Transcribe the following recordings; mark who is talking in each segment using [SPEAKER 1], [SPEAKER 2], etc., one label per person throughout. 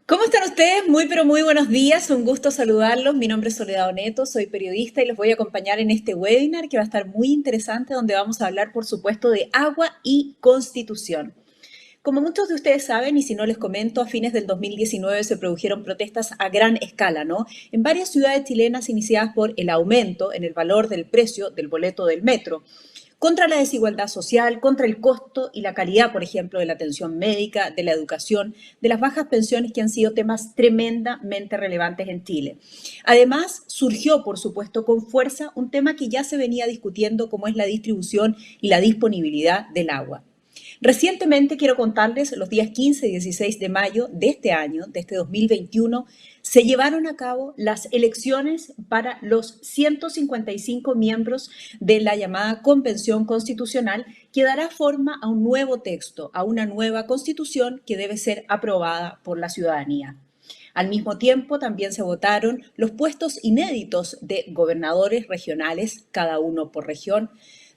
[SPEAKER 1] ¿Cómo están ustedes? Muy, pero muy buenos días. Un gusto saludarlos. Mi nombre es Soledad Oneto, soy periodista y los voy a acompañar en este webinar que va a estar muy interesante, donde vamos a hablar, por supuesto, de agua y constitución. Como muchos de ustedes saben, y si no les comento, a fines del 2019 se produjeron protestas a gran escala, ¿no? En varias ciudades chilenas iniciadas por el aumento en el valor del precio del boleto del metro, contra la desigualdad social, contra el costo y la calidad, por ejemplo, de la atención médica, de la educación, de las bajas pensiones que han sido temas tremendamente relevantes en Chile. Además, surgió, por supuesto, con fuerza un tema que ya se venía discutiendo, como es la distribución y la disponibilidad del agua. Recientemente, quiero contarles, los días 15 y 16 de mayo de este año, de este 2021, se llevaron a cabo las elecciones para los 155 miembros de la llamada Convención Constitucional, que dará forma a un nuevo texto, a una nueva constitución que debe ser aprobada por la ciudadanía. Al mismo tiempo, también se votaron los puestos inéditos de gobernadores regionales, cada uno por región.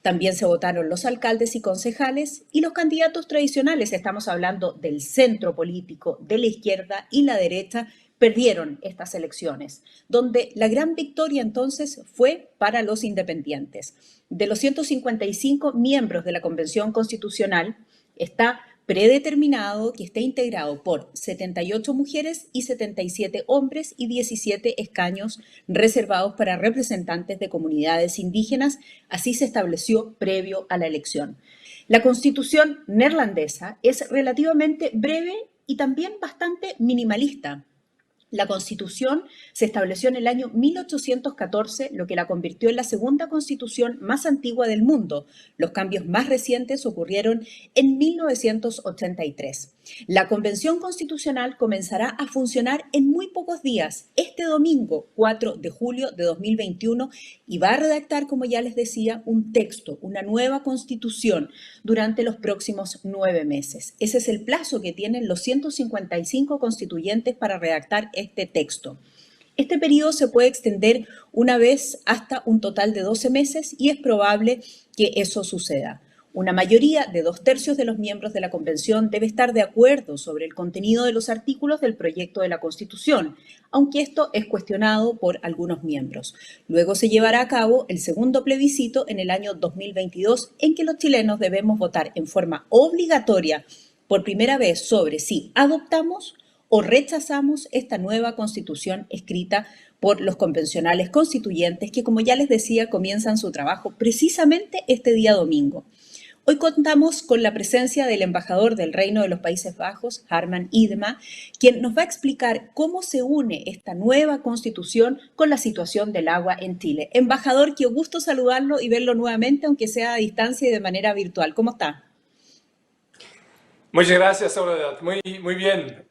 [SPEAKER 1] También se votaron los alcaldes y concejales y los candidatos tradicionales. Estamos hablando del centro político, de la izquierda y la derecha, perdieron estas elecciones, donde la gran victoria entonces fue para los independientes. De los 155 miembros de la Convención Constitucional, está predeterminado que esté integrado por 78 mujeres y 77 hombres y 17 escaños reservados para representantes de comunidades indígenas. Así se estableció previo a la elección. La Constitución neerlandesa es relativamente breve y también bastante minimalista. La Constitución se estableció en el año 1814, lo que la convirtió en la segunda Constitución más antigua del mundo. Los cambios más recientes ocurrieron en 1983. La Convención Constitucional comenzará a funcionar en muy pocos días, este domingo 4 de julio de 2021, y va a redactar, como ya les decía, un texto, una nueva Constitución durante los próximos 9 meses. Ese es el plazo que tienen los 155 constituyentes para redactar este texto. Este periodo se puede extender una vez hasta un total de 12 meses y es probable que eso suceda. Una mayoría de 2/3 de los miembros de la Convención debe estar de acuerdo sobre el contenido de los artículos del proyecto de la Constitución, aunque esto es cuestionado por algunos miembros. Luego se llevará a cabo el segundo plebiscito en el año 2022, en que los chilenos debemos votar en forma obligatoria por primera vez sobre si adoptamos o rechazamos esta nueva Constitución escrita por los convencionales constituyentes que, como ya les decía, comienzan su trabajo precisamente este día domingo. Hoy contamos con la presencia del embajador del Reino de los Países Bajos, Harman Idema, quien nos va a explicar cómo se une esta nueva Constitución con la situación del agua en Chile. Embajador, qué gusto saludarlo y verlo nuevamente, aunque sea a distancia y de manera virtual. ¿Cómo está?
[SPEAKER 2] Muchas gracias, Soledad. Muy bien.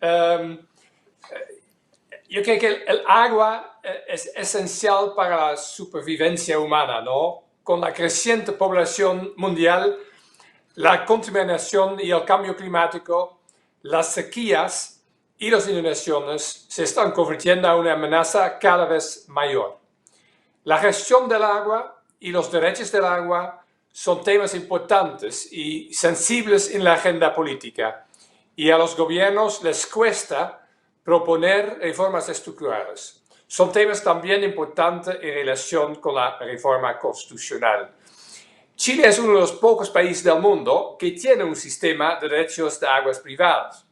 [SPEAKER 2] Yo creo que el agua es esencial para la supervivencia humana, ¿no? Con la creciente población mundial, la contaminación y el cambio climático, las sequías y las inundaciones se están convirtiendo en una amenaza cada vez mayor. La gestión del agua y los derechos del agua son temas importantes y sensibles en la agenda política, y a los gobiernos les cuesta proponer reformas estructurales. Son temas también importantes en relación con la reforma constitucional. Chile es uno de los pocos países del mundo que tiene un sistema de derechos de aguas privadas.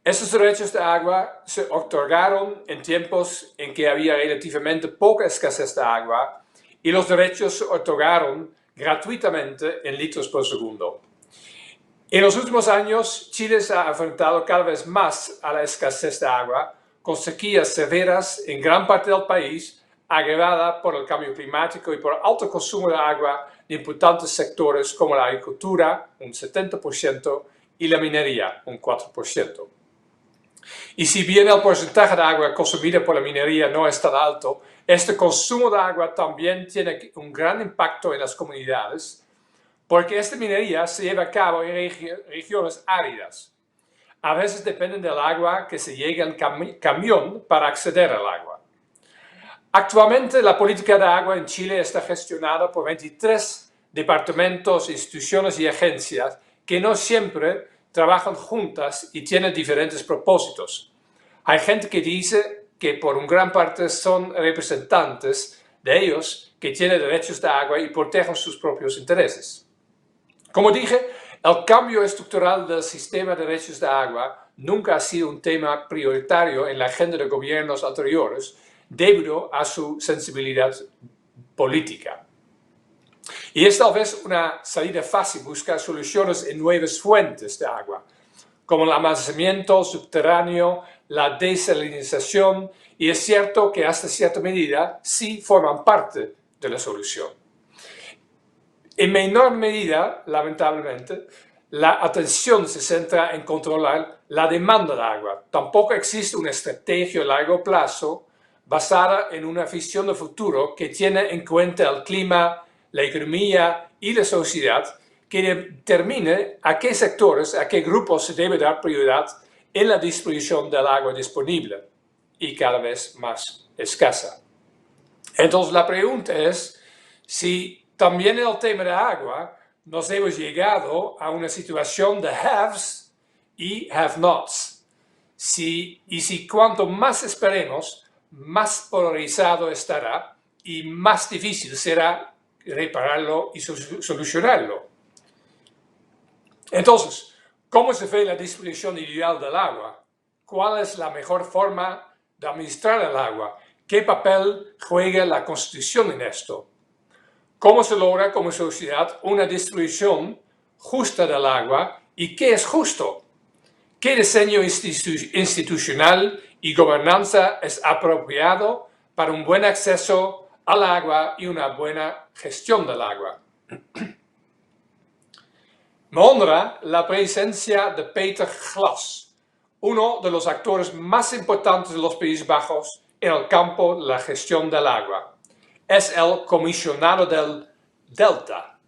[SPEAKER 2] Esos derechos de agua se otorgaron en tiempos en que había relativamente poca escasez de agua, y los derechos se otorgaron gratuitamente en litros por segundo. En los últimos años, Chile se ha enfrentado cada vez más a la escasez de agua, con sequías severas en gran parte del país, agravada por el cambio climático y por alto consumo de agua de importantes sectores como la agricultura, un 70%, y la minería, un 4%. Y si bien el porcentaje de agua consumida por la minería no es tan alto, este consumo de agua también tiene un gran impacto en las comunidades, porque esta minería se lleva a cabo en regiones áridas. A veces dependen del agua que se llegue en camión para acceder al agua. Actualmente la política de agua en Chile está gestionada por 23 departamentos, instituciones y agencias que no siempre trabajan juntas y tienen diferentes propósitos. Hay gente que dice que por una gran parte son representantes de ellos que tienen derechos de agua y protegen sus propios intereses. Como dije, el cambio estructural del sistema de derechos de agua nunca ha sido un tema prioritario en la agenda de gobiernos anteriores debido a su sensibilidad política. Y es tal vez una salida fácil buscar soluciones en nuevas fuentes de agua, como el almacenamiento subterráneo, la desalinización, y es cierto que hasta cierta medida sí forman parte de la solución. En menor medida, lamentablemente, la atención se centra en controlar la demanda de agua. Tampoco existe una estrategia a largo plazo basada en una visión de futuro que tiene en cuenta el clima, la economía y la sociedad, que determine a qué sectores, a qué grupos se debe dar prioridad en la distribución del agua disponible y cada vez más escasa. Entonces la pregunta es si también en el tema de agua nos hemos llegado a una situación de haves y have-nots. Y si cuanto más esperemos, más polarizado estará y más difícil será repararlo y solucionarlo. Entonces, ¿cómo se ve la distribución ideal del agua? ¿Cuál es la mejor forma de administrar el agua? ¿Qué papel juega la Constitución en esto? ¿Cómo se logra como sociedad una distribución justa del agua? ¿Y qué es justo? ¿Qué diseño institucional y gobernanza es apropiado para un buen acceso al agua y una buena gestión del agua? Me honra la presencia de Peter Glas, uno de los actores más importantes de los Países Bajos en el campo de la gestión del agua. Es el comisionado del Delta.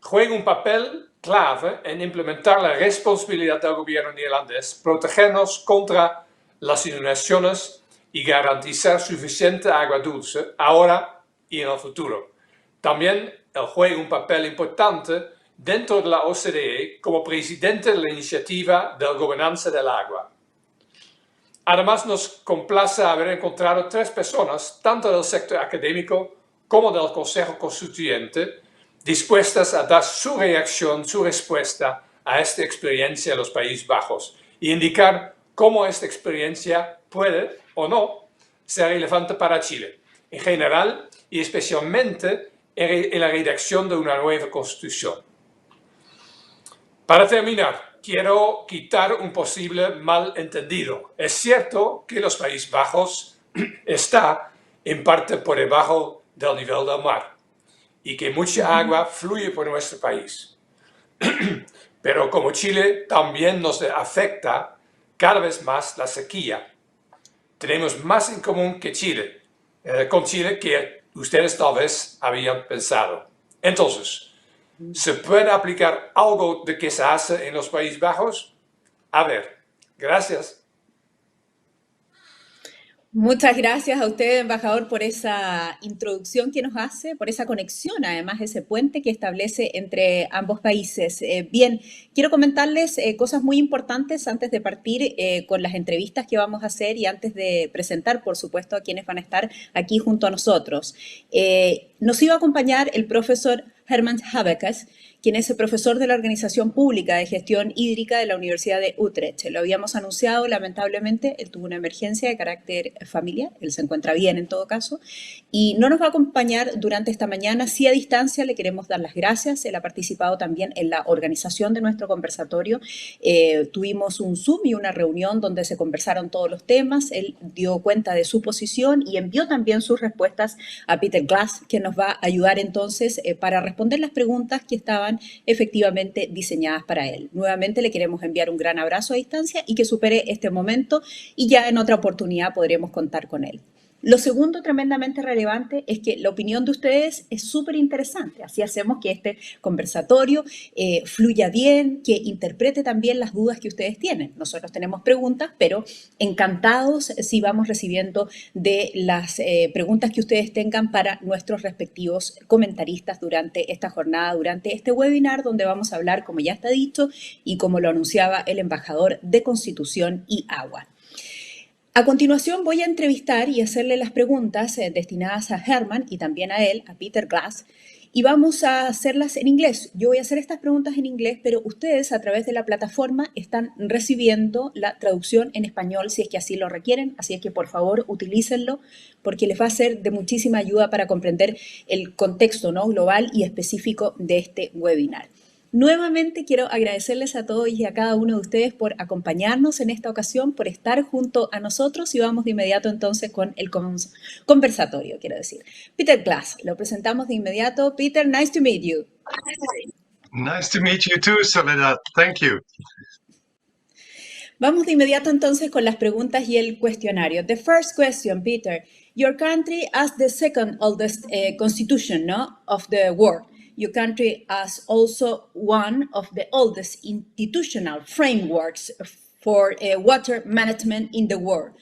[SPEAKER 2] Juega un papel clave en implementar la responsabilidad del gobierno neerlandés, protegernos contra las inundaciones y garantizar suficiente agua dulce ahora y en el futuro. También él juega un papel importante dentro de la OCDE como presidente de la iniciativa de gobernanza del agua. Además, nos complace haber encontrado 3 personas, tanto del sector académico como del Consejo Constituyente, dispuestas a dar su reacción, su respuesta a esta experiencia en los Países Bajos y indicar cómo esta experiencia puede o no ser relevante para Chile, en general y especialmente en la redacción de una nueva Constitución. Para terminar, quiero quitar un posible malentendido. Es cierto que los Países Bajos está en parte por debajo del nivel del mar y que mucha agua fluye por nuestro país. Pero como Chile también nos afecta cada vez más la sequía. Tenemos más en común que con Chile que ustedes tal vez habían pensado. Entonces, ¿se puede aplicar algo de que se hace en los Países Bajos? A ver, gracias.
[SPEAKER 1] Muchas gracias a usted, embajador, por esa introducción que nos hace, por esa conexión, además, ese puente que establece entre ambos países. Bien, quiero comentarles cosas muy importantes antes de partir con las entrevistas que vamos a hacer y antes de presentar, por supuesto, a quienes van a estar aquí junto a nosotros. Nos iba a acompañar el profesor Herman Habekas, quien es el profesor de la Organización Pública de Gestión Hídrica de la Universidad de Utrecht. Lo habíamos anunciado, lamentablemente, él tuvo una emergencia de carácter familiar, él se encuentra bien en todo caso, y no nos va a acompañar durante esta mañana, sí a distancia. Le queremos dar las gracias, él ha participado también en la organización de nuestro conversatorio. Tuvimos un Zoom y una reunión donde se conversaron todos los temas, él dio cuenta de su posición y envió también sus respuestas a Peter Glas, que nos va a ayudar entonces para responder las preguntas que estaban efectivamente diseñadas para él. Nuevamente le queremos enviar un gran abrazo a distancia y que supere este momento y ya en otra oportunidad podremos contar con él. Lo segundo tremendamente relevante es que la opinión de ustedes es súper interesante. Así hacemos que este conversatorio fluya bien, que interprete también las dudas que ustedes tienen. Nosotros tenemos preguntas, pero encantados si vamos recibiendo de las preguntas que ustedes tengan para nuestros respectivos comentaristas durante esta jornada, durante este webinar, donde vamos a hablar, como ya está dicho, y como lo anunciaba el embajador, de Constitución y agua. A continuación voy a entrevistar y hacerle las preguntas destinadas a Herman y también a él, a Peter Glass, y vamos a hacerlas en inglés. Yo voy a hacer estas preguntas en inglés, pero ustedes a través de la plataforma están recibiendo la traducción en español si es que así lo requieren, así es que por favor utilícenlo porque les va a ser de muchísima ayuda para comprender el contexto, ¿no?, global y específico de este webinar. Nuevamente quiero agradecerles a todos y a cada uno de ustedes por acompañarnos en esta ocasión, por estar junto a nosotros y vamos de inmediato entonces con el conversatorio, quiero decir. Peter Glass, lo presentamos de inmediato. Peter, nice to meet you.
[SPEAKER 3] Nice to meet you too, Soledad. Thank you.
[SPEAKER 1] Vamos de inmediato entonces con las preguntas y el cuestionario. The first question, Peter. Your country has the second oldest constitution, no, of the world. Your country has also one of the oldest institutional frameworks for water management in the world.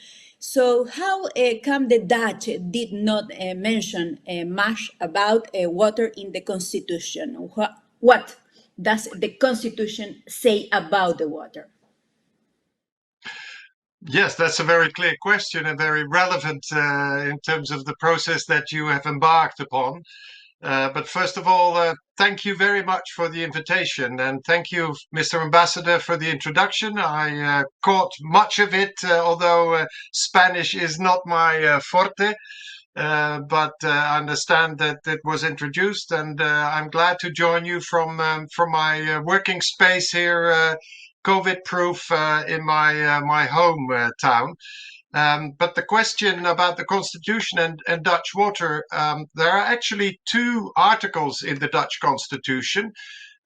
[SPEAKER 1] So how come the Dutch did not mention much about water in the constitution? What does the constitution say about the water?
[SPEAKER 3] Yes, that's a very clear question and very relevant in terms of the process that you have embarked upon. But first of all, thank you very much for the invitation, and thank you, Mr. Ambassador, for the introduction. I caught much of it, although Spanish is not my forte, but I understand that it was introduced, and I'm glad to join you from my working space here, COVID-proof, in my home town. But the question about the Constitution and Dutch water, there are actually two articles in the Dutch Constitution,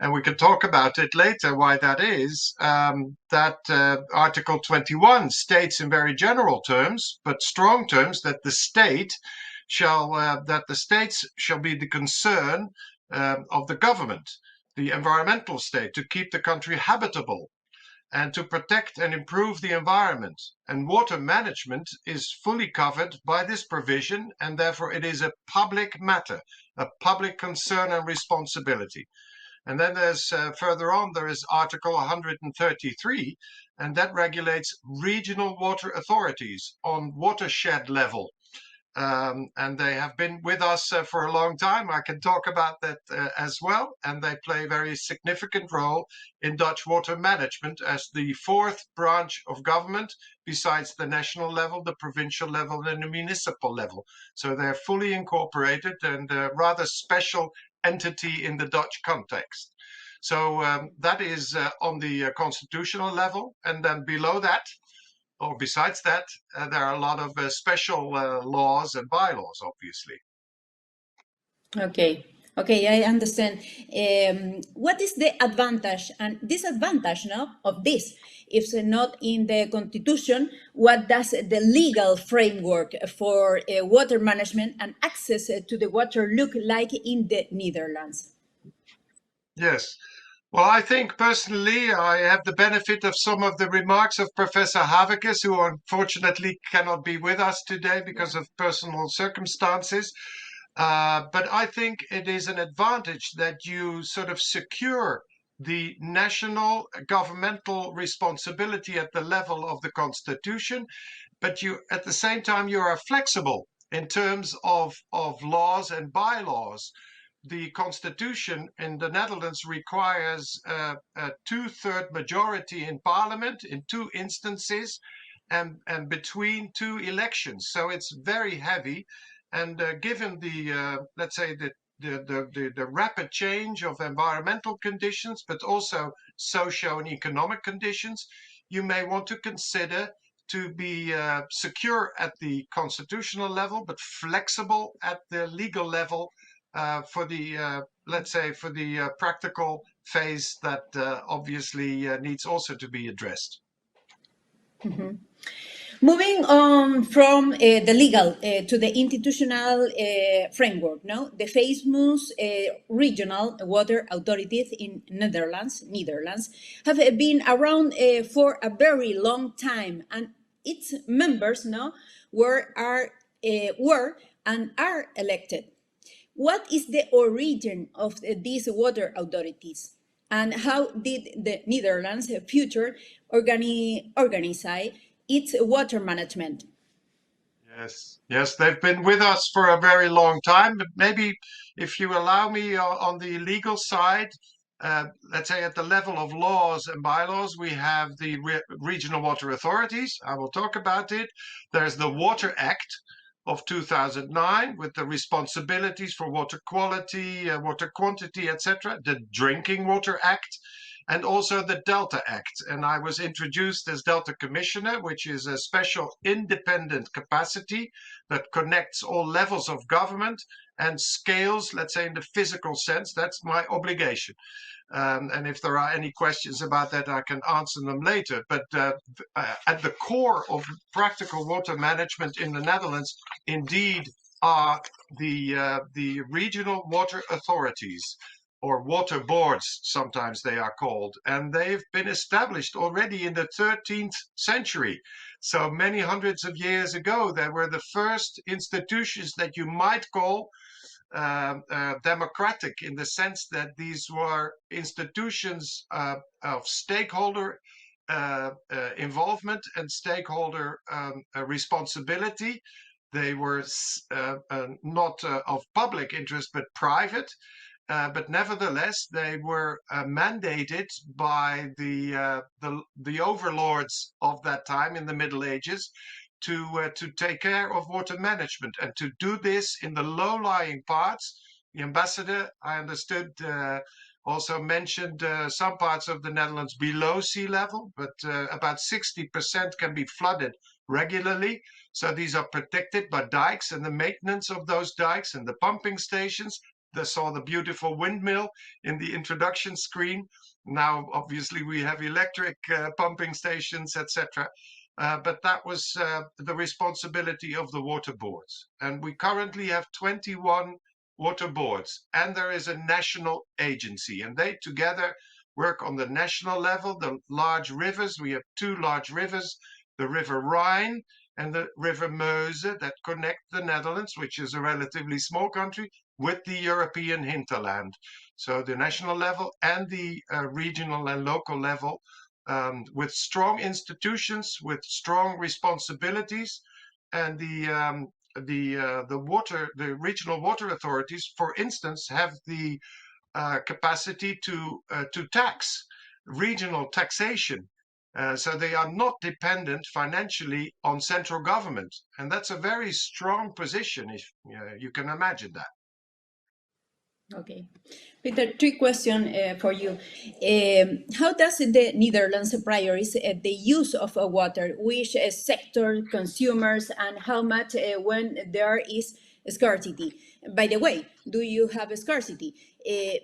[SPEAKER 3] and we can talk about it later why that is. Article 21 states in very general terms, but strong terms, that the states shall be the concern of the government, the environmental state, to keep the country habitable and to protect and improve the environment. And water management is fully covered by this provision, and therefore it is a public matter, a public concern and responsibility. And then there's further on, there is Article 133, and that regulates regional water authorities on watershed level. And they have been with us for a long time. I can talk about that as well. And they play a very significant role in Dutch water management as the fourth branch of government, besides the national level, the provincial level, and the municipal level. So they're fully incorporated and a rather special entity in the Dutch context. So that is on the constitutional level. And then below that, or besides that, there are a lot of special laws and bylaws, obviously.
[SPEAKER 1] Okay, I understand. What is the advantage and disadvantage now of this? If not in the Constitution, what does the legal framework for water management and access to the water look like in the Netherlands?
[SPEAKER 3] Yes. Well, I think personally I have the benefit of some of the remarks of Professor Havekes, who unfortunately cannot be with us today because of personal circumstances. But I think it is an advantage that you sort of secure the national governmental responsibility at the level of the Constitution, but you, at the same time, you are flexible in terms of laws and bylaws. The Constitution in the Netherlands requires a two-thirds majority in Parliament in two instances and between two elections. So it's very heavy. And given the, let's say, the rapid change of environmental conditions, but also socio and economic conditions, you may want to consider to be secure at the constitutional level, but flexible at the legal level for the, let's say, for the practical phase that obviously needs also to be addressed.
[SPEAKER 1] Mm-hmm. Moving on from the legal to the institutional framework, no? The famous regional water authorities in Netherlands have been around for a very long time, and its members, no, were and are elected. What is the origin of these water authorities, and how did the Netherlands future organize its water management?
[SPEAKER 3] Yes, they've been with us for a very long time, but maybe if you allow me on the legal side, let's say at the level of laws and bylaws, we have the regional water authorities. I will talk about it. There's the Water Act of 2009 with the responsibilities for water quality, water quantity, etc. The Drinking Water Act, and also the Delta Act. And I was introduced as Delta Commissioner, which is a special independent capacity that connects all levels of government and scales, let's say in the physical sense. That's my obligation. And if there are any questions about that, I can answer them later. But at the core of practical water management in the Netherlands, indeed, are the regional water authorities, or water boards, sometimes they are called. And they've been established already in the 13th century. So many hundreds of years ago, they were the first institutions that you might call democratic, in the sense that these were institutions of stakeholder involvement and stakeholder responsibility. They were not of public interest, but private. But nevertheless, they were mandated by the overlords of that time in the Middle Ages to take care of water management, and to do this in the low-lying parts. The ambassador, I understood, also mentioned some parts of the Netherlands below sea level, but about 60% can be flooded regularly. So these are protected by dikes, and the maintenance of those dikes and the pumping stations. They saw the beautiful windmill in the introduction screen. Now, obviously, we have electric pumping stations, etc. But that was the responsibility of the water boards. And we currently have 21 water boards, and there is a national agency, and they together work on the national level. The large rivers, we have two large rivers, the River Rhine and the River Meuse, that connect the Netherlands, which is a relatively small country, with the European hinterland. So the national level and the regional and local level, with strong institutions, with strong responsibilities, and the regional water authorities, for instance, have the capacity to tax, regional taxation. So they are not dependent financially on central government, and that's a very strong position, if you can imagine that.
[SPEAKER 1] Okay. Peter, three questions for you. How does the Netherlands prioritize the use of water? Which sector, consumers, and how much when there is scarcity? By the way, do you have a scarcity?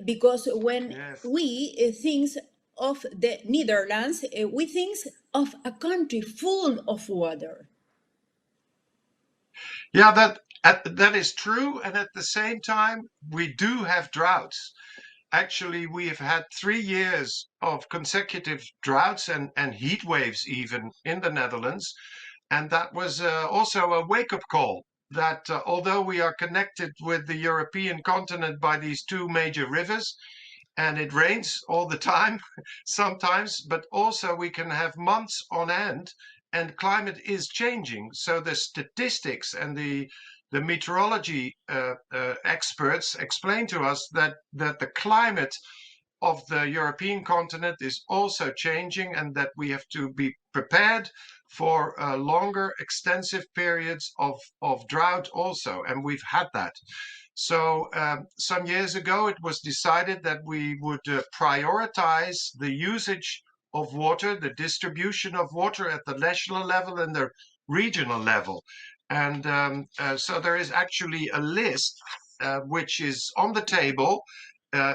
[SPEAKER 1] Because when
[SPEAKER 3] Yes.
[SPEAKER 1] we think of the Netherlands, we think of a country full of water.
[SPEAKER 3] Yeah, that is true. And at the same time, we do have droughts. Actually, we have had 3 years of consecutive droughts and heat waves even in the Netherlands. And that was also a wake-up call that although we are connected with the European continent by these two major rivers, and it rains all the time sometimes, but also we can have months on end, and climate is changing. So the statistics and the meteorology experts explain to us that the climate of the European continent is also changing, and that we have to be prepared for longer, extensive periods of drought also. And we've had that. So some years ago, it was decided that we would prioritize the usage of water, the distribution of water at the national level and the regional level. And so there is actually a list which is on the table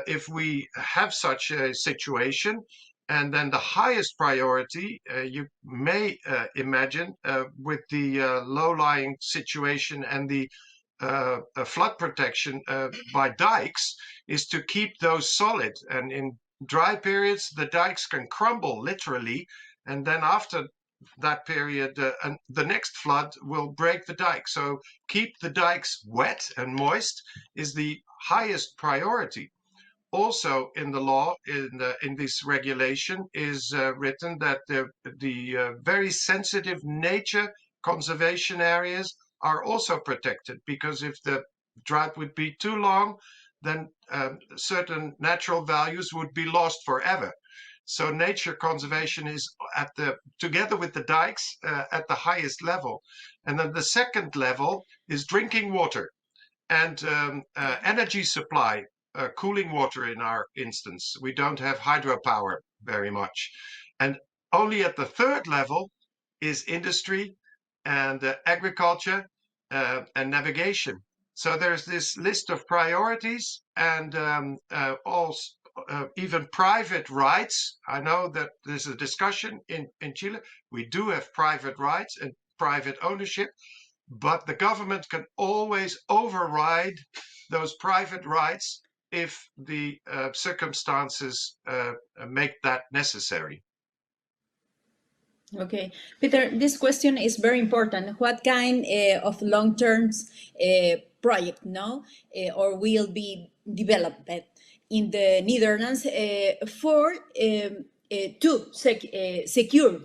[SPEAKER 3] if we have such a situation. And then the highest priority, you may imagine, with the low-lying situation and the flood protection by dikes, is to keep those solid. And in dry periods, the dikes can crumble literally, and then after that period, the next flood will break the dike. So keep the dikes wet and moist is the highest priority. also in the law, in this regulation, is written that the very sensitive nature conservation areas are also protected, because if the drought would be too long, then certain natural values would be lost forever. So nature conservation is together with the dikes, at the highest level. And then the second level is drinking water and energy supply, cooling water in our instance. We don't have hydropower very much. And only at the third level is industry and agriculture and navigation. So there's this list of priorities, and also even private rights. I know that there's a discussion in Chile. We do have private rights and private ownership, but the government can always override those private rights if the circumstances make that necessary.
[SPEAKER 1] Okay, Peter, this question is very important. What kind of long-term project, no, or will be developed in the Netherlands to secure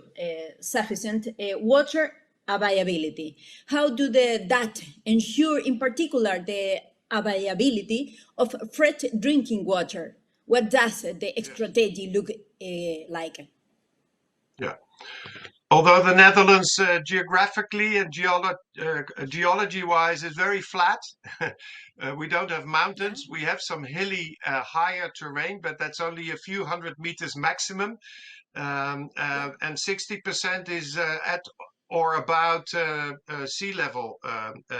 [SPEAKER 1] sufficient water availability? How do that ensure, in particular, the availability of fresh drinking water? What does the strategy look like?
[SPEAKER 3] Yeah. Although the Netherlands geographically and geology-wise is very flat, we don't have mountains. We have some hilly, higher terrain, but that's only a few hundred meters maximum. And 60% is at or about sea level.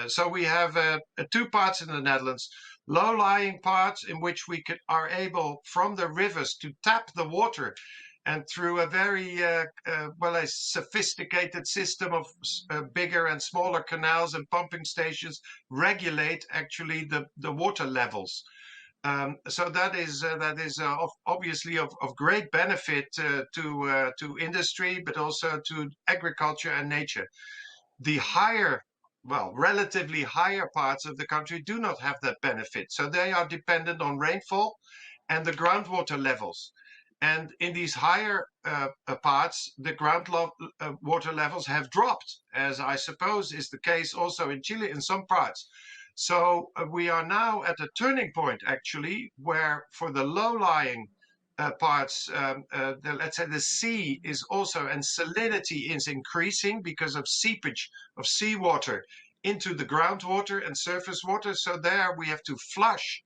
[SPEAKER 3] So we have two parts in the Netherlands: low-lying parts in which we are able from the rivers to tap the water, and through a very a sophisticated system of bigger and smaller canals and pumping stations, regulate actually the water levels. So that is obviously of great benefit to industry, but also to agriculture and nature. The relatively higher parts of the country do not have that benefit, so they are dependent on rainfall and the groundwater levels. And in these higher parts, the groundwater levels have dropped, as I suppose is the case also in Chile in some parts. So we are now at a turning point, actually, where for the low-lying parts, let's say the sea is also, and salinity is increasing because of seepage of seawater into the groundwater and surface water. So there we have to flush.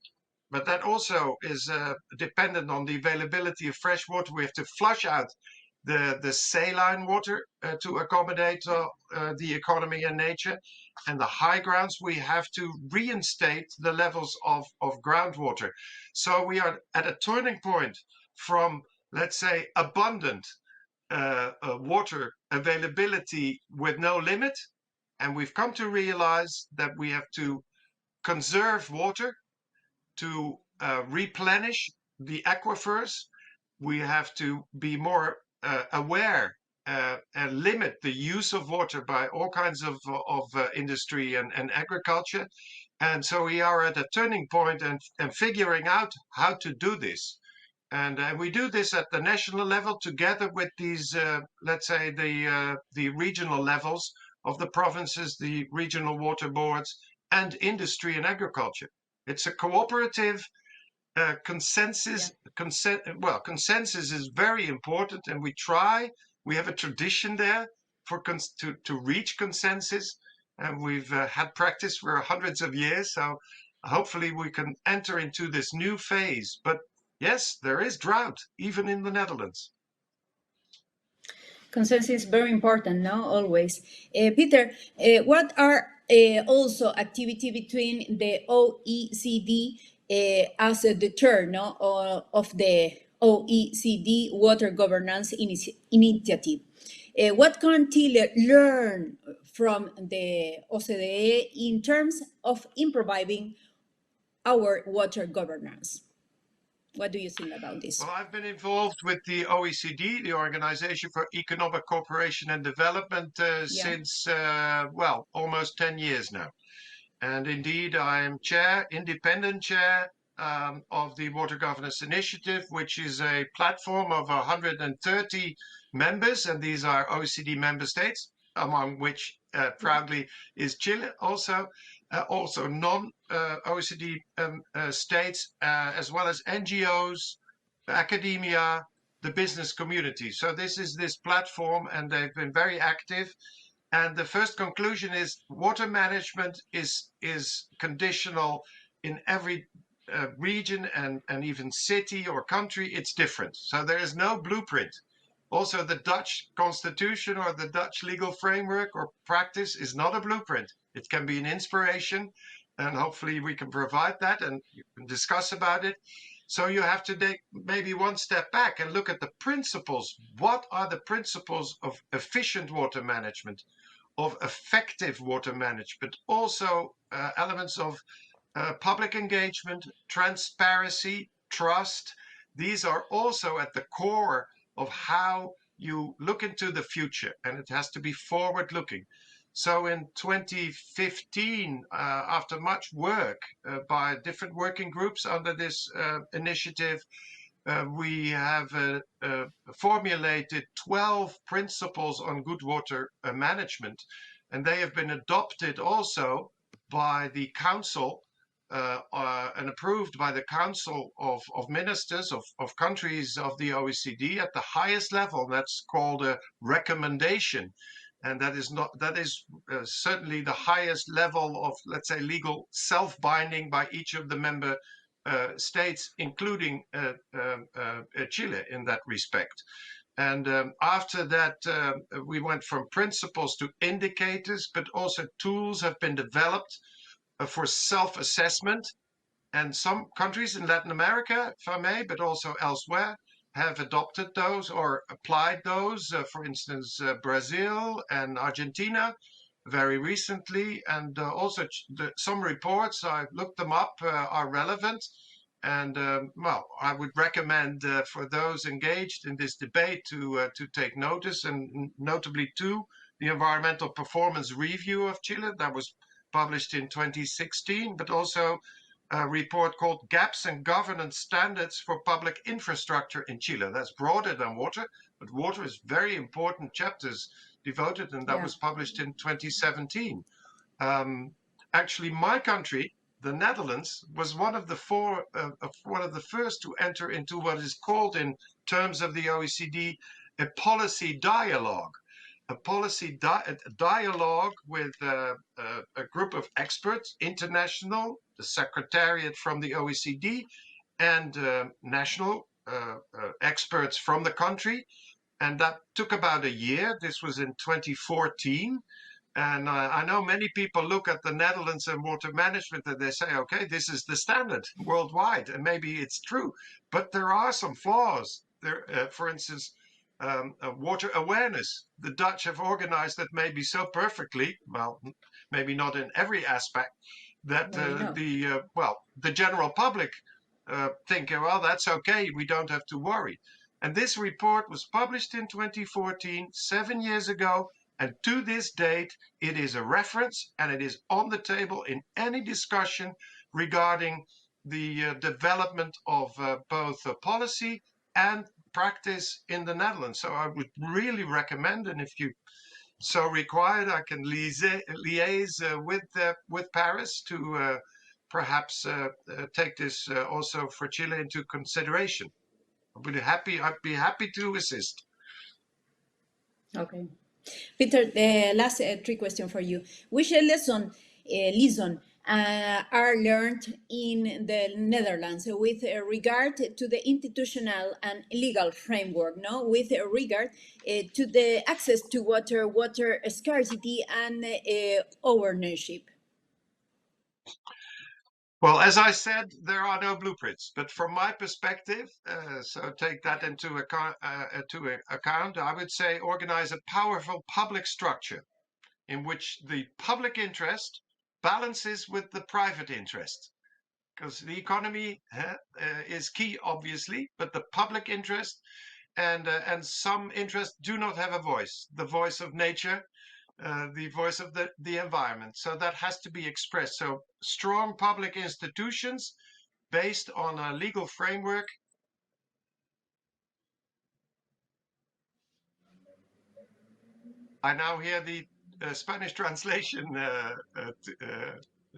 [SPEAKER 3] But that also is dependent on the availability of fresh water. We have to flush out the saline water to accommodate the economy and nature. And the high grounds, we have to reinstate the levels of groundwater. So we are at a turning point from, let's say, abundant water availability with no limit. And we've come to realize that we have to conserve water, to replenish the aquifers. We have to be more aware and limit the use of water by all kinds of industry and agriculture. And so we are at a turning point and figuring out how to do this. And we do this at the national level together with these, let's say, the regional levels of the provinces, the regional water boards, and industry and agriculture. It's a cooperative consensus. Consensus is very important, and we have a tradition there to reach consensus, and we've had practice for hundreds of years. So hopefully we can enter into this new phase. But yes, there is drought, even in the Netherlands.
[SPEAKER 1] Consensus is very important, no? Always. Peter, what are also activity between the OECD as the chair, no, of the OECD Water Governance Initiative? What can Chile learn from the OCDE in terms of improving our water governance? What do you think about this?
[SPEAKER 3] Well, I've been involved with the OECD, the Organization for Economic Cooperation and Development, since, almost 10 years now. And indeed, I am independent chair of the Water Governance Initiative, which is a platform of 130 members, and these are OECD member states, among which proudly is Chile also, also non-OECD states, as well as NGOs, academia, the business community. So this is this platform, and they've been very active. And the first conclusion is water management is conditional in every region and even city or country. It's different. So there is no blueprint. Also, the Dutch constitution or the Dutch legal framework or practice is not a blueprint. It can be an inspiration, and hopefully we can provide that and you can discuss about it. So you have to take maybe one step back and look at the principles. What are the principles of efficient water management, of effective water management? Also elements of public engagement, transparency, trust. These are also at the core of how you look into the future, and it has to be forward-looking. So in 2015, after much work by different working groups under this initiative, we have formulated 12 principles on good water management, and they have been adopted also by the Council and approved by the Council of Ministers of countries of the OECD at the highest level. That's called a recommendation. And that is certainly the highest level of, let's say, legal self-binding by each of the member states, including Chile in that respect. And after that, we went from principles to indicators, but also tools have been developed for self-assessment. And some countries in Latin America, if I may, but also elsewhere, have adopted those or applied those. For instance, Brazil and Argentina very recently. And also some reports, I've looked them up, are relevant. And well, I would recommend for those engaged in this debate to take notice, and notably too, the Environmental Performance Review of Chile that was published in 2016, but also a report called Gaps and Governance Standards for Public Infrastructure in Chile. That's broader than water, but water is very important chapters devoted, and that was published in 2017. Actually, my country, the Netherlands, was one of the first to enter into what is called, in terms of the OECD, a policy dialogue. A policy dialogue with a group of experts, international, the secretariat from the OECD, and national experts from the country. And that took about a year. This was in 2014. And I know many people look at the Netherlands and water management and they say, okay, this is the standard worldwide. And maybe it's true, but there are some flaws. There, for instance, water awareness. The Dutch have organized that maybe so perfectly, well, maybe not in every aspect, that the general public think, well, that's okay, we don't have to worry. And this report was published in 2014, 7 years ago, and to this date, it is a reference and it is on the table in any discussion regarding the development of both policy and practice in the Netherlands. So I would really recommend, and if you so required, I can liaise with Paris to perhaps take this also for Chile into consideration. I'd be happy to assist.
[SPEAKER 1] Okay. Peter, the last three questions for you. Which lesson are learned in the Netherlands with regard to the institutional and legal framework, no? With regard to the access to water, water scarcity, and ownership?
[SPEAKER 3] Well, as I said, there are no blueprints, but from my perspective, so take that into account, I would say organize a powerful public structure in which the public interest balances with the private interest. Because the economy is key, obviously, but the public interest and some interests do not have a voice, the voice of nature, the voice of the environment. So that has to be expressed. So strong public institutions based on a legal framework. I now hear the Spanish translation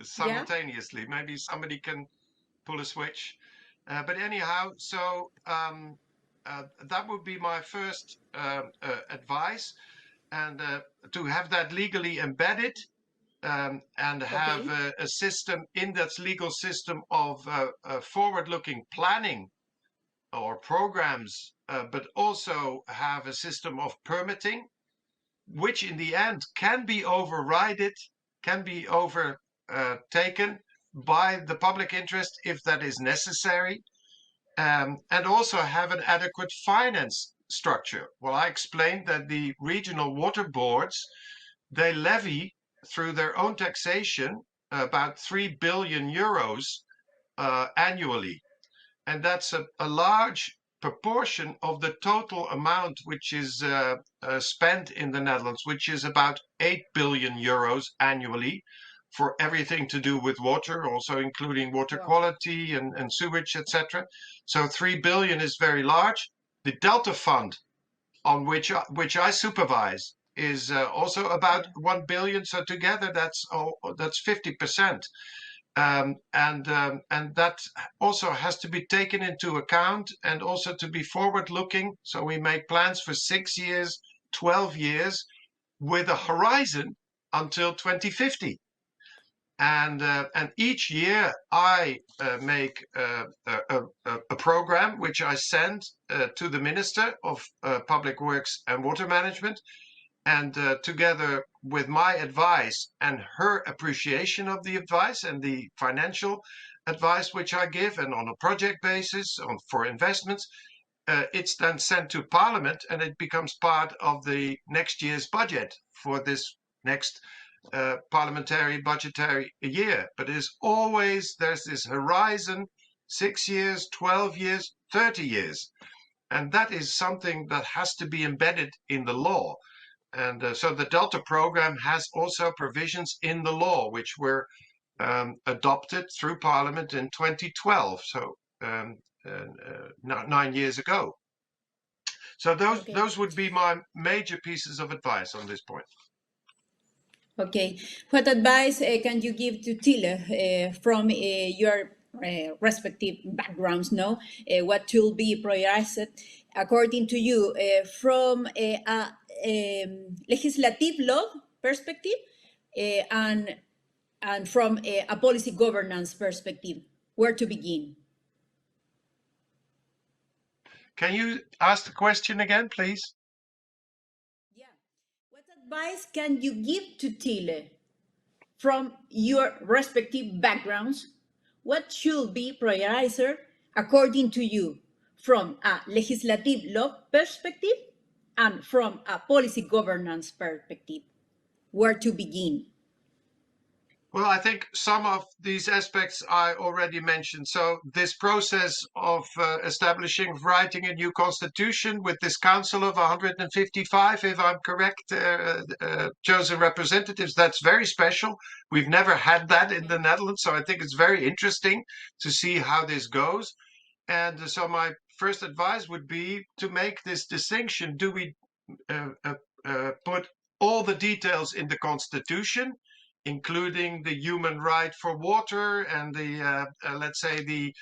[SPEAKER 3] simultaneously. Maybe somebody can pull a switch. But anyhow, so that would be my first advice, and to have that legally embedded, and have a system in that legal system of forward-looking planning or programs, but also have a system of permitting, which in the end can be overridden, can be overtaken by the public interest if that is necessary, and also have an adequate finance structure. Well, I explained that the regional water boards, they levy through their own taxation about 3 billion euros annually. And that's a large proportion of the total amount which is spent in the Netherlands, which is about 8 billion euros annually for everything to do with water, also including water quality and sewage, etc. So 3 billion is very large. The Delta Fund, on which I supervise, is also about 1 billion. So together that's 50%. And that also has to be taken into account, and also to be forward looking. So we make plans for 6 years, 12 years, with a horizon until 2050. And each year I make a program which I send to the Minister of Public Works and Water Management, and together with my advice and her appreciation of the advice and the financial advice which I give, and on a project basis for investments, it's then sent to Parliament, and it becomes part of the next year's budget for this next parliamentary budgetary year. But it is always, there's this horizon, 6 years, 12 years, 30 years. And that is something that has to be embedded in the law. And so the Delta program has also provisions in the law which were adopted through Parliament in 2012, so 9 years ago. So those would be my major pieces of advice on this point.
[SPEAKER 1] Okay. What advice can you give to Chile from your respective backgrounds? No, what should be prioritized according to you from a legislative law perspective and from a policy governance perspective? Where to begin?
[SPEAKER 3] Can you ask the question again, please?
[SPEAKER 1] What advice can you give to Chile from your respective backgrounds? What should be prioritized according to you from a legislative law perspective and from a policy governance perspective? Where to begin?
[SPEAKER 3] Well, I think some of these aspects I already mentioned. So this process of establishing, writing a new constitution with this council of 155, if I'm correct, chosen representatives, that's very special. We've never had that in the Netherlands, so I think it's very interesting to see how this goes. And so my first advice would be to make this distinction. Do we put all the details in the constitution, including the human right for water and the let's say the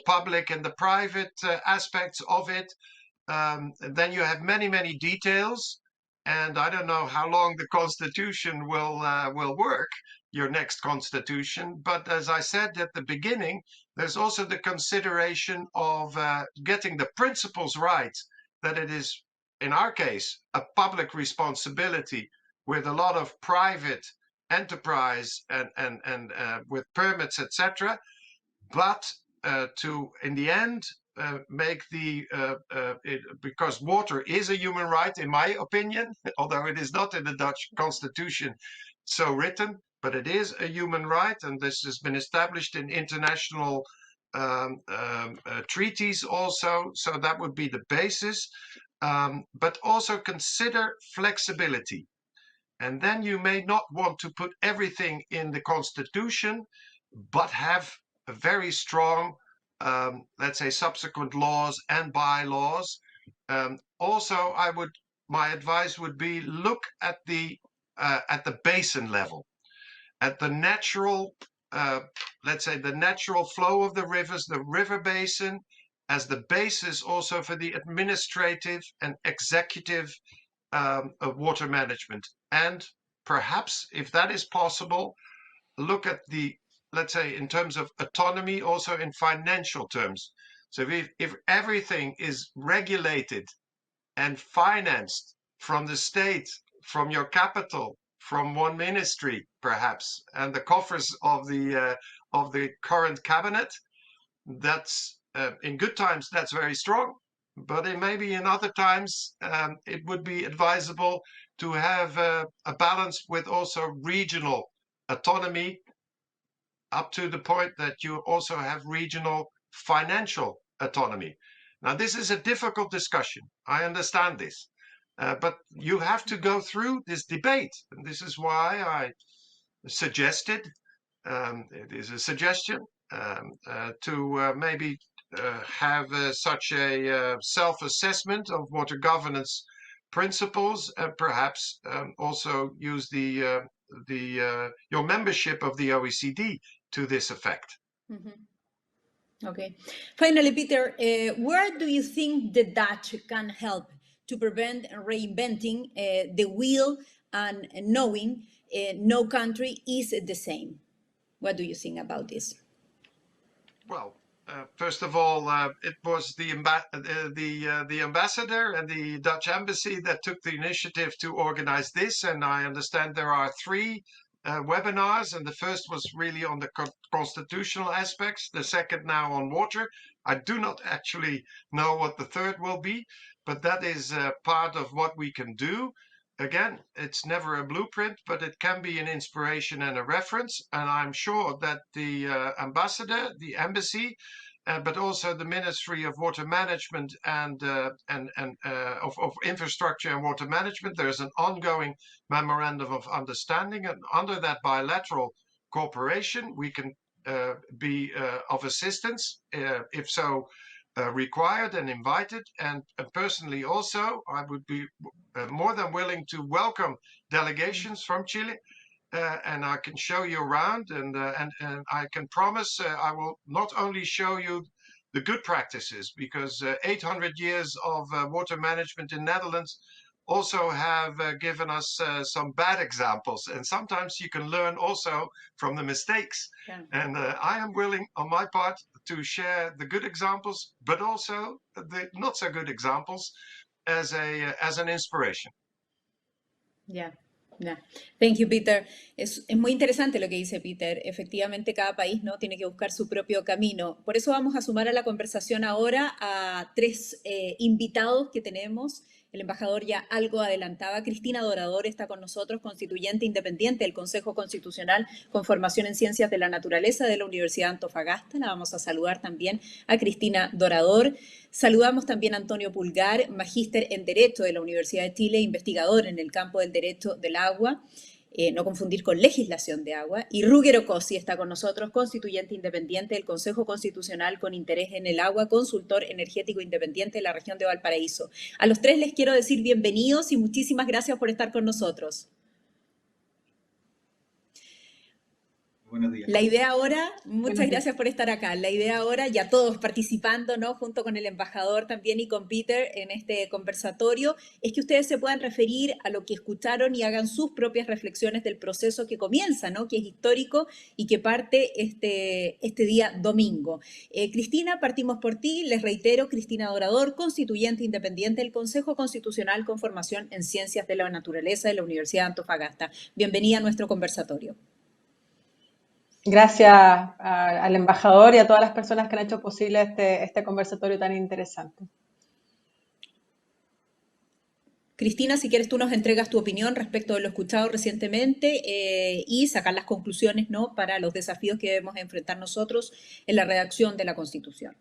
[SPEAKER 3] public and the private aspects of it? Then you have many details, and I don't know how long the constitution will work, your next constitution. But as I said at the beginning, there's also the consideration of getting the principles right, that it is, in our case, a public responsibility with a lot of private enterprise and with permits, etc. But to, in the end, make the because water is a human right, in my opinion, although it is not in the Dutch constitution so written, but it is a human right, and this has been established in international treaties also. So that would be the basis, but also consider flexibility. And then you may not want to put everything in the constitution, but have a very strong, let's say, subsequent laws and bylaws. Also, my advice would be look at the basin level, at the natural, let's say, the natural flow of the rivers, the river basin, as the basis also for the administrative and executive of water management. And perhaps, if that is possible, look at the, let's say, in terms of autonomy, also in financial terms. So if everything is regulated and financed from the state, from your capital, from one ministry, perhaps, and the coffers of the current cabinet, that's in good times that's very strong, but maybe in other times it would be advisable to have a balance with also regional autonomy, up to the point that you also have regional financial autonomy. Now, this is a difficult discussion. I understand this. But you have to go through this debate. And this is why I suggested, it is a suggestion, to maybe have such a self-assessment of water governance principles, and perhaps also use your membership of the OECD to this effect.
[SPEAKER 1] Mm-hmm. Okay. Finally, Peter, where do you think the Dutch can help to prevent reinventing the wheel and knowing no country is the same? What do you think about this?
[SPEAKER 3] Well, first of all, it was the ambassador and the Dutch embassy that took the initiative to organize this, and I understand there are 3 webinars, and the first was really on the constitutional aspects, the second now on water. I do not actually know what the third will be, but that is part of what we can do. Again, it's never a blueprint, but it can be an inspiration and a reference. And I'm sure that the ambassador, the embassy, but also the Ministry of Water Management and of Infrastructure and Water Management, there's an ongoing memorandum of understanding. And under that bilateral cooperation, we can be of assistance, if so required and invited. And personally also, I would be more than willing to welcome delegations from Chile, and I can show you around, and I can promise I will not only show you the good practices, because 800 years of water management in Netherlands also have given us some bad examples, and sometimes you can learn also from the mistakes.
[SPEAKER 1] Yeah.
[SPEAKER 3] And I am willing on my part to share the good examples, but also the not so good examples as an inspiration.
[SPEAKER 1] Yeah. Yeah. Thank you, Peter. Es muy interesante lo que dice Peter. Efectivamente, cada país, ¿no?, tiene que buscar su propio camino. Por eso vamos a sumar a la conversación ahora a 3 invitados que tenemos. El embajador ya algo adelantaba. Cristina Dorador está con nosotros, constituyente independiente del Consejo Constitucional con formación en Ciencias de la Naturaleza de la Universidad de Antofagasta. La vamos a saludar también a Cristina Dorador. Saludamos también a Antonio Pulgar, magíster en Derecho de la Universidad de Chile, investigador en el campo del derecho del agua, no confundir con legislación de agua. Y Ruggero Cosi está con nosotros, constituyente independiente del Consejo Constitucional con interés en el agua, consultor energético independiente de la región de Valparaíso. A los 3 les quiero decir bienvenidos y muchísimas gracias por estar con nosotros.
[SPEAKER 4] Buenos días.
[SPEAKER 1] La idea ahora, muchas gracias por estar acá. La idea ahora, ya todos participando, ¿no?, junto con el embajador también y con Peter en este conversatorio, es que ustedes se puedan referir a lo que escucharon y hagan sus propias reflexiones del proceso que comienza, ¿no?, que es histórico y que parte este día domingo. Cristina, partimos por ti. Les reitero, Cristina Dorador, constituyente independiente del Consejo Constitucional con formación en Ciencias de la Naturaleza de la Universidad de Antofagasta. Bienvenida a nuestro conversatorio.
[SPEAKER 5] Gracias al embajador y a todas las personas que han hecho posible este conversatorio tan interesante.
[SPEAKER 1] Cristina, si quieres tú nos entregas tu opinión respecto de lo escuchado recientemente y sacar las conclusiones, ¿no?, para los desafíos que debemos enfrentar nosotros en la redacción de la Constitución.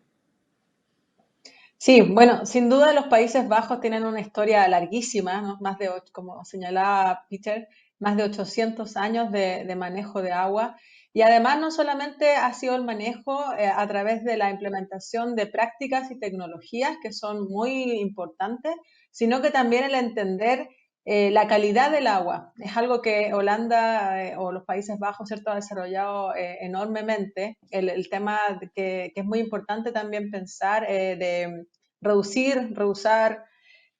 [SPEAKER 5] Sí, bueno, sin duda los Países Bajos tienen una historia larguísima, ¿no?, más de, como señalaba Peter, más de 800 años de manejo de agua. Y además no solamente ha sido el manejo a través de la implementación de prácticas y tecnologías que son muy importantes, sino que también el entender la calidad del agua. Es algo que Holanda o los Países Bajos, ¿cierto?, ha desarrollado enormemente. El tema que es muy importante también pensar de reducir, reusar,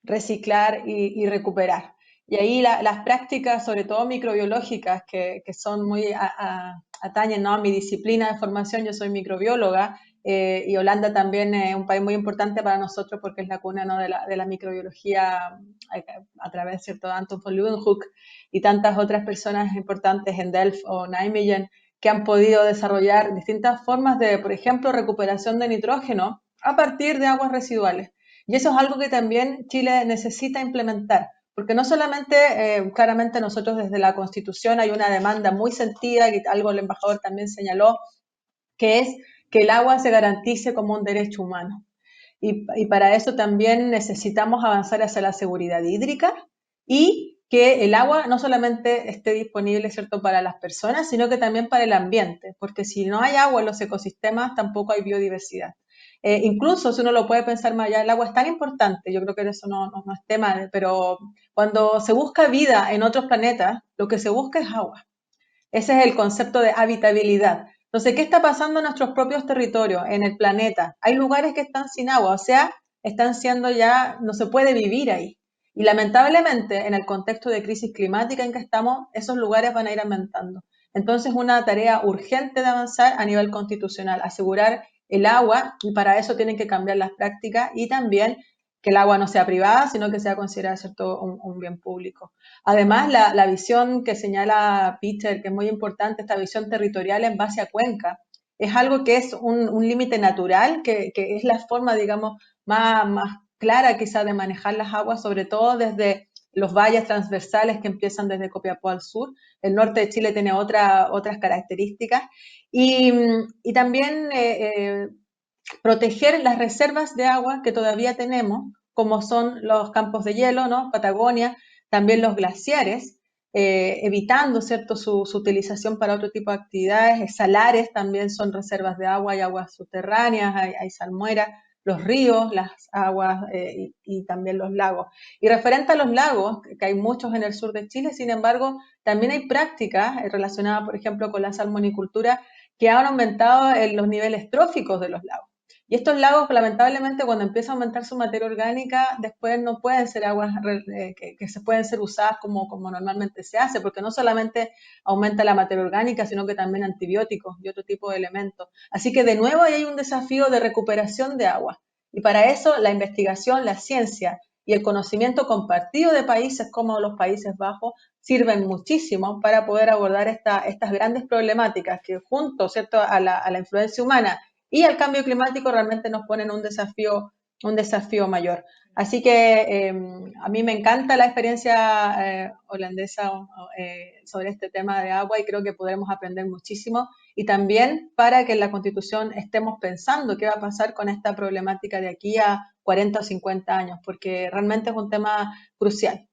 [SPEAKER 5] reciclar y recuperar. Y ahí las prácticas, sobre todo microbiológicas, que son muy atañen, ¿no?, a mi disciplina de formación. Yo soy microbióloga y Holanda también es un país muy importante para nosotros porque es la cuna, ¿no?, de la microbiología a través, ¿cierto?, de Anton von Leeuwenhoek y tantas otras personas importantes en Delft o Nijmegen que han podido desarrollar distintas formas de, por ejemplo, recuperación de nitrógeno a partir de aguas residuales. Y eso es algo que también Chile necesita implementar, porque no solamente, claramente nosotros desde la Constitución hay una demanda muy sentida, que algo el embajador también señaló, que es que el agua se garantice como un derecho humano. Y para eso también necesitamos avanzar hacia la seguridad hídrica y que el agua no solamente esté disponible, ¿cierto?, para las personas, sino que también para el ambiente, porque si no hay agua en los ecosistemas, tampoco hay biodiversidad. Incluso si uno lo puede pensar más allá, el agua es tan importante, yo creo que eso no es tema, pero cuando se busca vida en otros planetas, lo que se busca es agua. Ese es el concepto de habitabilidad. Entonces, ¿qué está pasando en nuestros propios territorios, en el planeta? Hay lugares que están sin agua, o sea, están siendo ya, no se puede vivir ahí. Y lamentablemente, en el contexto de crisis climática en que estamos, esos lugares van a ir aumentando. Entonces, una tarea urgente de avanzar a nivel constitucional, asegurar el agua, y para eso tienen que cambiar las prácticas y también que el agua no sea privada, sino que sea considerada, ¿cierto?, un bien público. Además, la visión que señala Peter, que es muy importante, esta visión territorial en base a cuenca, es algo que es un límite natural, que es la forma, digamos, más clara quizá de manejar las aguas, sobre todo desde los valles transversales que empiezan desde Copiapó al sur. El norte de Chile tiene otras características. Y también proteger las reservas de agua que todavía tenemos, como son los campos de hielo, ¿no?, Patagonia, también los glaciares, evitando, ¿cierto?, su utilización para otro tipo de actividades. Salares también son reservas de agua, hay aguas subterráneas, hay salmuera, los ríos, las aguas y también los lagos. Y referente a los lagos, que hay muchos en el sur de Chile, sin embargo, también hay prácticas relacionadas, por ejemplo, con la salmonicultura, que han aumentado los niveles tróficos de los lagos. Y estos lagos, lamentablemente, cuando empieza a aumentar su materia orgánica, después no pueden ser aguas que se pueden ser usadas como normalmente se hace, porque no solamente aumenta la materia orgánica, sino que también antibióticos y otro tipo de elementos. Así que de nuevo ahí hay un desafío de recuperación de agua. Y para eso la investigación, la ciencia y el conocimiento compartido de países como los Países Bajos sirven muchísimo para poder abordar estas grandes problemáticas que junto, ¿cierto?, a la influencia humana y al cambio climático realmente nos ponen un desafío mayor. Así que a mí me encanta la experiencia holandesa sobre este tema de agua y creo que podremos aprender muchísimo y también para que en la Constitución estemos pensando qué va a pasar con esta problemática de aquí a 40 o 50 años, porque realmente es un tema crucial.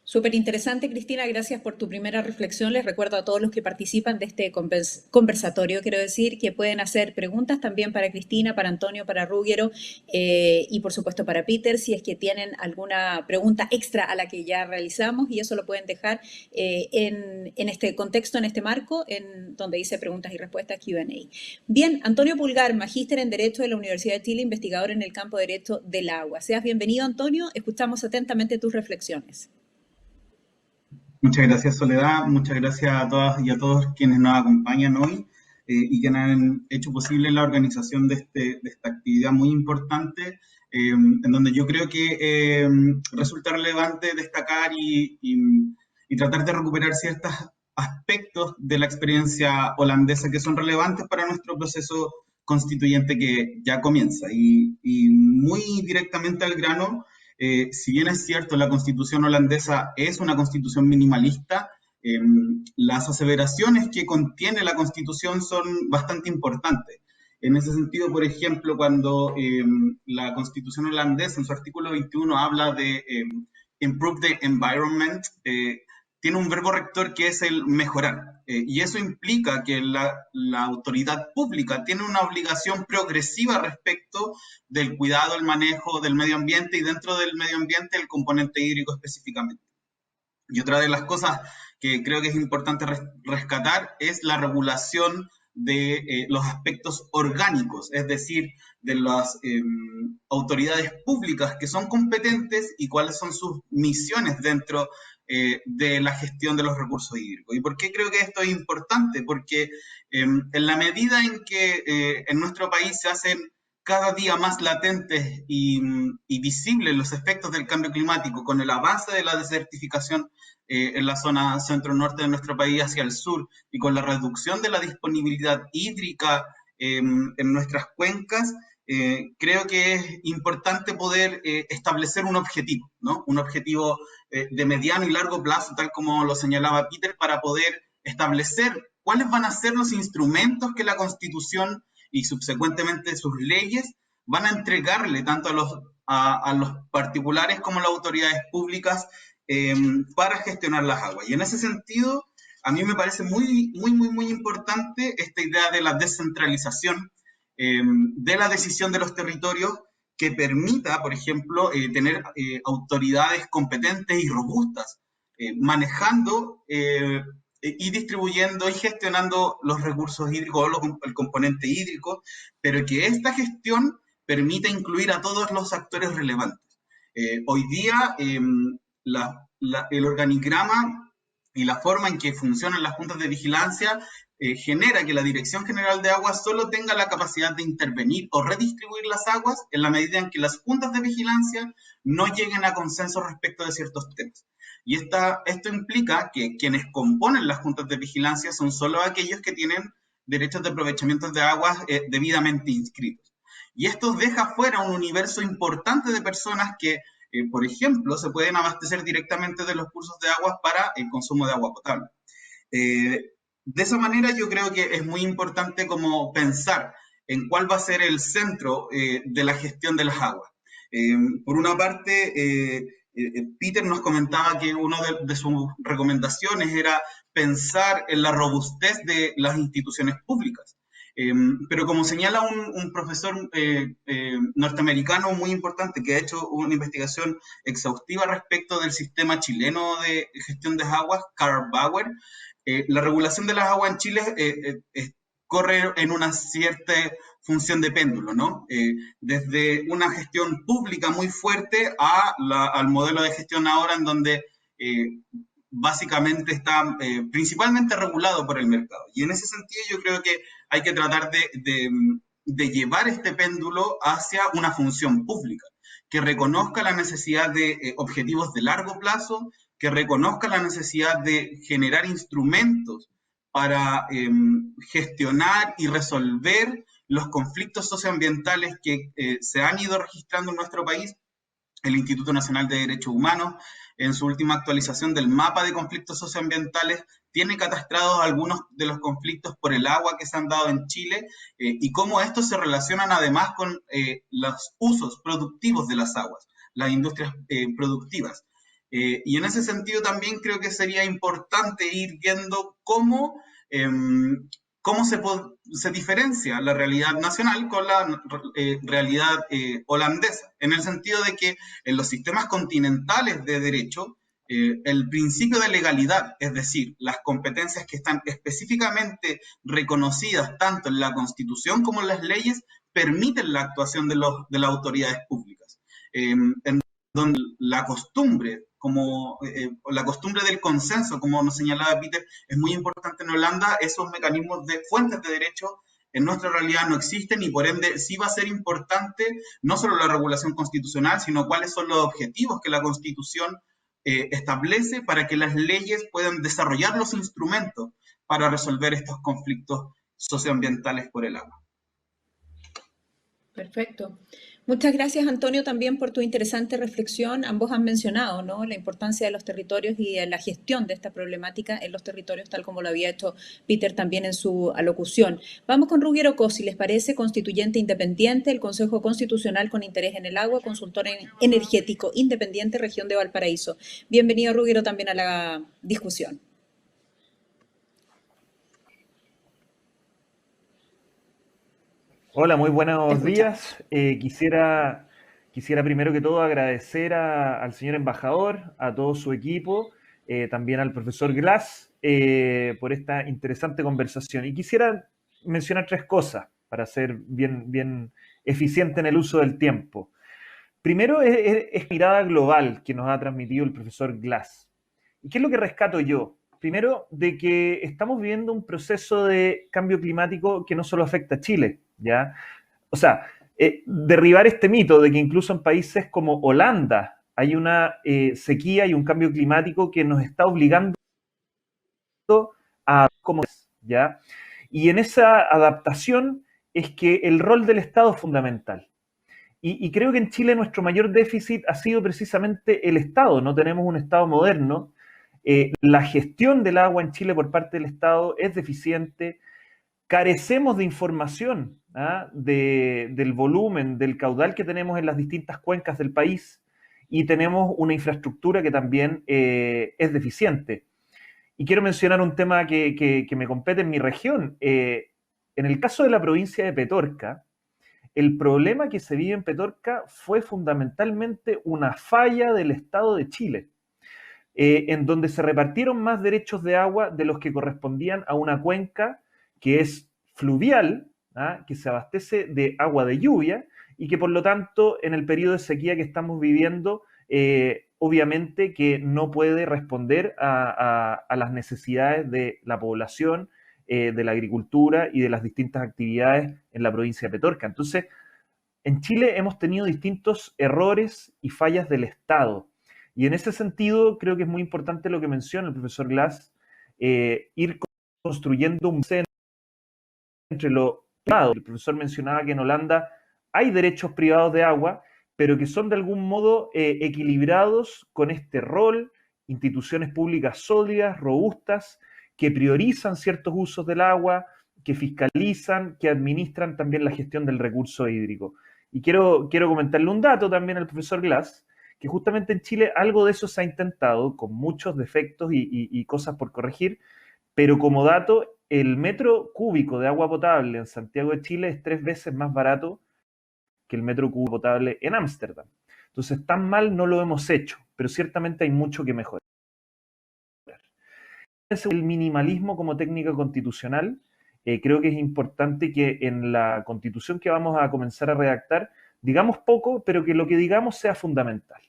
[SPEAKER 1] Súper interesante, Cristina, gracias por tu primera reflexión. Les recuerdo a todos los que participan de este conversatorio, quiero decir, que pueden hacer preguntas también para Cristina, para Antonio, para Ruggiero y por supuesto para Peter, si es que tienen alguna pregunta extra a la que ya realizamos, y eso lo pueden dejar en este contexto, en este marco, en donde dice preguntas y respuestas, Q&A. Bien, Antonio Pulgar, magíster en Derecho de la Universidad de Chile, investigador en el campo de Derecho del Agua. Seas bienvenido, Antonio, escuchamos atentamente tus reflexiones.
[SPEAKER 4] Muchas gracias, Soledad. Muchas gracias a todas y a todos quienes nos acompañan hoy y que han hecho posible la organización de esta actividad muy importante, en donde yo creo que resulta relevante destacar y tratar de recuperar ciertos aspectos de la experiencia holandesa que son relevantes para nuestro proceso constituyente que ya comienza. Y muy directamente al grano, si bien es cierto, la constitución holandesa es una constitución minimalista, las aseveraciones que contiene la constitución son bastante importantes. En ese sentido, por ejemplo, cuando la constitución holandesa en su artículo 21 habla de improve the environment, tiene un verbo rector que es el mejorar. Y eso implica que la autoridad pública tiene una obligación progresiva respecto del cuidado, el manejo del medio ambiente y dentro del medio ambiente el componente hídrico específicamente. Y otra de las cosas que creo que es importante rescatar es la regulación de los aspectos orgánicos, es decir, de las autoridades públicas que son competentes y cuáles son sus misiones dentro de la gestión de los recursos hídricos. ¿Y por qué creo que esto es importante? Porque en la medida en que en nuestro país se hacen cada día más latentes y visibles los efectos del cambio climático con el avance de la desertificación en la zona centro-norte de nuestro país hacia el sur y con la reducción de la disponibilidad hídrica en nuestras cuencas, creo que es importante poder establecer un objetivo, ¿no? Un objetivo de mediano y largo plazo, tal como lo señalaba Peter, para poder establecer cuáles van a ser los instrumentos que la Constitución y subsecuentemente sus leyes van a entregarle tanto a los particulares como a las autoridades públicas para gestionar las aguas. Y en ese sentido, a mí me parece muy importante esta idea de la descentralización de la decisión de los territorios que permita, por ejemplo, tener autoridades competentes y robustas, manejando y distribuyendo y gestionando los recursos hídricos o el componente hídrico, pero que esta gestión permita incluir a todos los actores relevantes. Hoy día, el organigrama y la forma en que funcionan las juntas de vigilancia genera que la Dirección General de Aguas solo tenga la capacidad de intervenir o redistribuir las aguas en la medida en que las juntas de vigilancia no lleguen a consenso respecto de ciertos temas. Y esto implica que quienes componen las juntas de vigilancia son solo aquellos que tienen derechos de aprovechamiento de aguas debidamente inscritos. Y esto deja fuera un universo importante de personas que, por ejemplo, se pueden abastecer directamente de los cursos de aguas para el consumo de agua potable. De esa manera yo creo que es muy importante como pensar en cuál va a ser el centro de la gestión de las aguas. Por una parte, Peter nos comentaba que una de sus recomendaciones era pensar en la robustez de las instituciones públicas. Pero como señala un profesor norteamericano muy importante que ha hecho una investigación exhaustiva respecto del sistema chileno de gestión de aguas, Karl Bauer, la regulación de las aguas en Chile corre en una cierta función de péndulo, ¿no? Desde una gestión pública muy fuerte al modelo de gestión ahora en donde básicamente está principalmente regulado por el mercado. Y en ese sentido yo creo que hay que tratar de llevar este péndulo hacia una función pública, que reconozca la necesidad de objetivos de largo plazo, que reconozca la necesidad de generar instrumentos para gestionar y resolver los conflictos socioambientales que se han ido registrando en nuestro país. El Instituto Nacional de Derechos Humanos, en su última actualización del mapa de conflictos socioambientales, tiene catastrados algunos de los conflictos por el agua que se han dado en Chile y cómo estos se relacionan además con los usos productivos de las aguas, las industrias productivas. Y en ese sentido también creo que sería importante ir viendo cómo se diferencia la realidad nacional con la realidad holandesa, en el sentido de que en los sistemas continentales de derecho, el principio de legalidad, es decir, las competencias que están específicamente reconocidas tanto en la Constitución como en las leyes, permiten la actuación de las autoridades públicas. En donde la costumbre del consenso, como nos señalaba Peter, es muy importante en Holanda. Esos mecanismos de fuentes de derecho en nuestra realidad no existen y por ende sí va a ser importante no solo la regulación constitucional, sino cuáles son los objetivos que la Constitución establece para que las leyes puedan desarrollar los instrumentos para resolver estos conflictos socioambientales por el agua.
[SPEAKER 1] Perfecto. Muchas gracias, Antonio, también por tu interesante reflexión. Ambos han mencionado, ¿no?, la importancia de los territorios y de la gestión de esta problemática en los territorios, tal como lo había hecho Peter también en su alocución. Vamos con Ruggero Coss, si les parece, constituyente independiente, el Consejo Constitucional con interés en el agua, consultor energético independiente, región de Valparaíso. Bienvenido, Ruggero, también a la discusión.
[SPEAKER 6] Hola, muy
[SPEAKER 1] Te
[SPEAKER 6] buenos
[SPEAKER 1] escuchamos.
[SPEAKER 6] días. Quisiera primero que todo agradecer al señor embajador, a todo su equipo, también al profesor Glass por esta interesante conversación. Y quisiera mencionar tres cosas para ser bien eficiente en el uso del tiempo. Primero es mirada global que nos ha transmitido el profesor Glass. ¿Y qué es lo que rescato yo? Primero, de que estamos viviendo un proceso de cambio climático que no solo afecta a Chile, ¿ya? O sea, derribar este mito de que incluso en países como Holanda hay una sequía y un cambio climático que nos está obligando a cómo es, ¿ya? Y en esa adaptación es que el rol del Estado es fundamental. Y creo que en Chile nuestro mayor déficit ha sido precisamente el Estado. No tenemos un Estado moderno. La gestión del agua en Chile por parte del Estado es deficiente. Carecemos de información, ¿ah?, del volumen, del caudal que tenemos en las distintas cuencas del país, y tenemos una infraestructura que también es deficiente. Y quiero mencionar un tema que me compete en mi región. En el caso de la provincia de Petorca, el problema que se vive en Petorca fue fundamentalmente una falla del Estado de Chile, en donde se repartieron más derechos de agua de los que correspondían a una cuenca que es fluvial, ¿ah?, que se abastece de agua de lluvia y que por lo tanto en el periodo de sequía que estamos viviendo, obviamente que no puede responder a las necesidades de la población, de la agricultura y de las distintas actividades en la provincia de Petorca. Entonces, en Chile hemos tenido distintos errores y fallas del Estado. Y en ese sentido, creo que es muy importante lo que menciona el profesor Glass, ir construyendo un centro entre lo privado. El profesor mencionaba que en Holanda hay derechos privados de agua, pero que son de algún modo equilibrados con este rol, instituciones públicas sólidas, robustas, que priorizan ciertos usos del agua, que fiscalizan, que administran también la gestión del recurso hídrico. Y quiero comentarle un dato también al profesor Glass, que justamente en Chile algo de eso se ha intentado, con muchos defectos y cosas por corregir, pero como dato, el metro cúbico de agua potable en Santiago de Chile es 3 veces más barato que el metro cúbico potable en Ámsterdam. Entonces, tan mal no lo hemos hecho, pero ciertamente hay mucho que mejorar. El minimalismo como técnica constitucional, creo que es importante que en la constitución que vamos a comenzar a redactar digamos poco, pero que lo que digamos sea fundamental.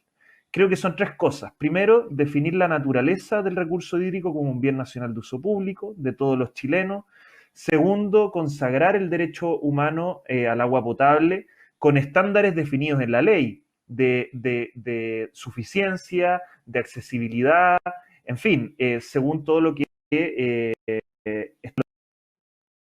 [SPEAKER 6] Creo que son tres cosas. Primero, definir la naturaleza del recurso hídrico como un bien nacional de uso público de todos los chilenos. Segundo, consagrar el derecho humano al agua potable con estándares definidos en la ley de suficiencia, de accesibilidad, en fin, según todo lo que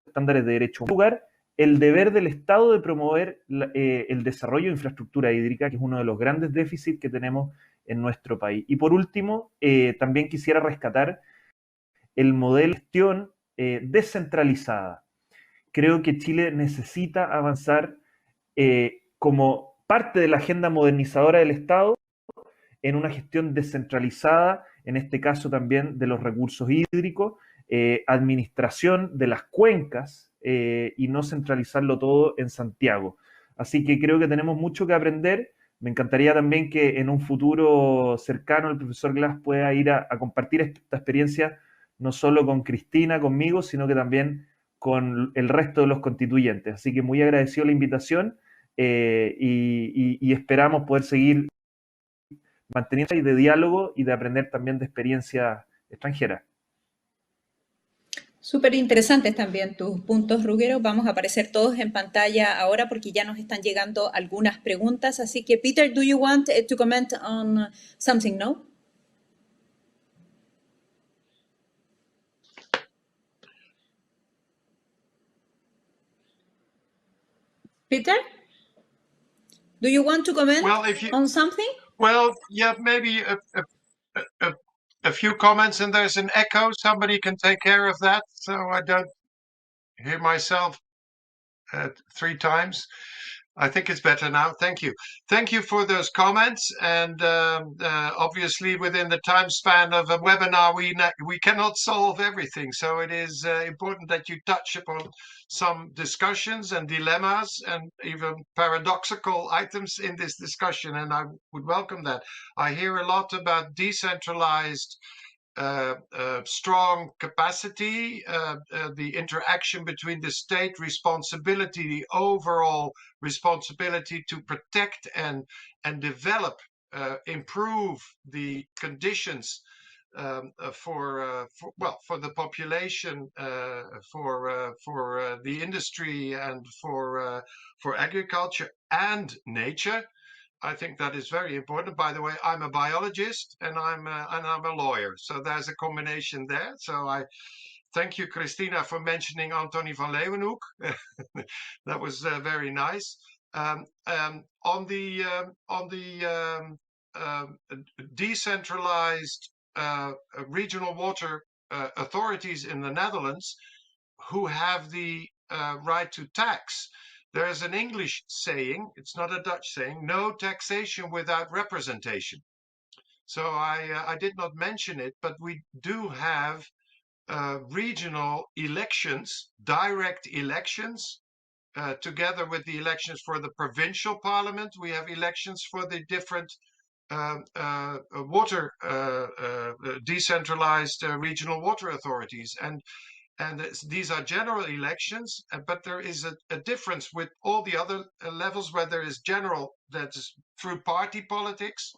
[SPEAKER 6] estándares de derecho humano. En lugar, el deber del Estado de promover el desarrollo de infraestructura hídrica, que es uno de los grandes déficits que tenemos en nuestro país. Y por último, también quisiera rescatar el modelo de gestión descentralizada. Creo que Chile necesita avanzar como parte de la agenda modernizadora del Estado en una gestión descentralizada, en este caso también de los recursos hídricos, administración de las cuencas y no centralizarlo todo en Santiago. Así que creo que tenemos mucho que aprender. Me encantaría también que en un futuro cercano el profesor Glass pueda ir a compartir esta experiencia no solo con Cristina, conmigo, sino que también con el resto de los constituyentes. Así que muy agradecido la invitación y esperamos poder seguir manteniendo y de diálogo y de aprender también de experiencia extranjera.
[SPEAKER 1] Súper interesantes también tus puntos, Ruggero. Vamos a aparecer todos en pantalla ahora porque ya nos están llegando algunas preguntas. Así que, Peter, do you want to comment on something, no? Peter? Do you want to comment on something?
[SPEAKER 3] Well, yeah, maybe a few comments, and there's an echo. Somebody can take care of that, so I don't hear myself 3 times. I think it's better now. Thank you. Thank you for those comments. And obviously, within the time span of a webinar, we cannot solve everything. So it is important that you touch upon some discussions and dilemmas and even paradoxical items in this discussion. And I would welcome that. I hear a lot about decentralized strong capacity, the interaction between the state responsibility, the overall responsibility to protect and develop, improve the conditions for the population, for the industry, and for agriculture and nature. I think that is very important. By the way, I'm a biologist and I'm a lawyer, so there's a combination there. So I thank you, Christina, for mentioning Antony van Leeuwenhoek. That was very nice. On the decentralized regional water authorities in the Netherlands, who have the right to tax. There is an English saying, it's not a Dutch saying, no taxation without representation. So I did not mention it, but we do have regional elections, direct elections, together with the elections for the provincial parliament. We have elections for the different decentralized regional water authorities. And these are general elections, but there is a difference with all the other levels where there is general, that is through party politics.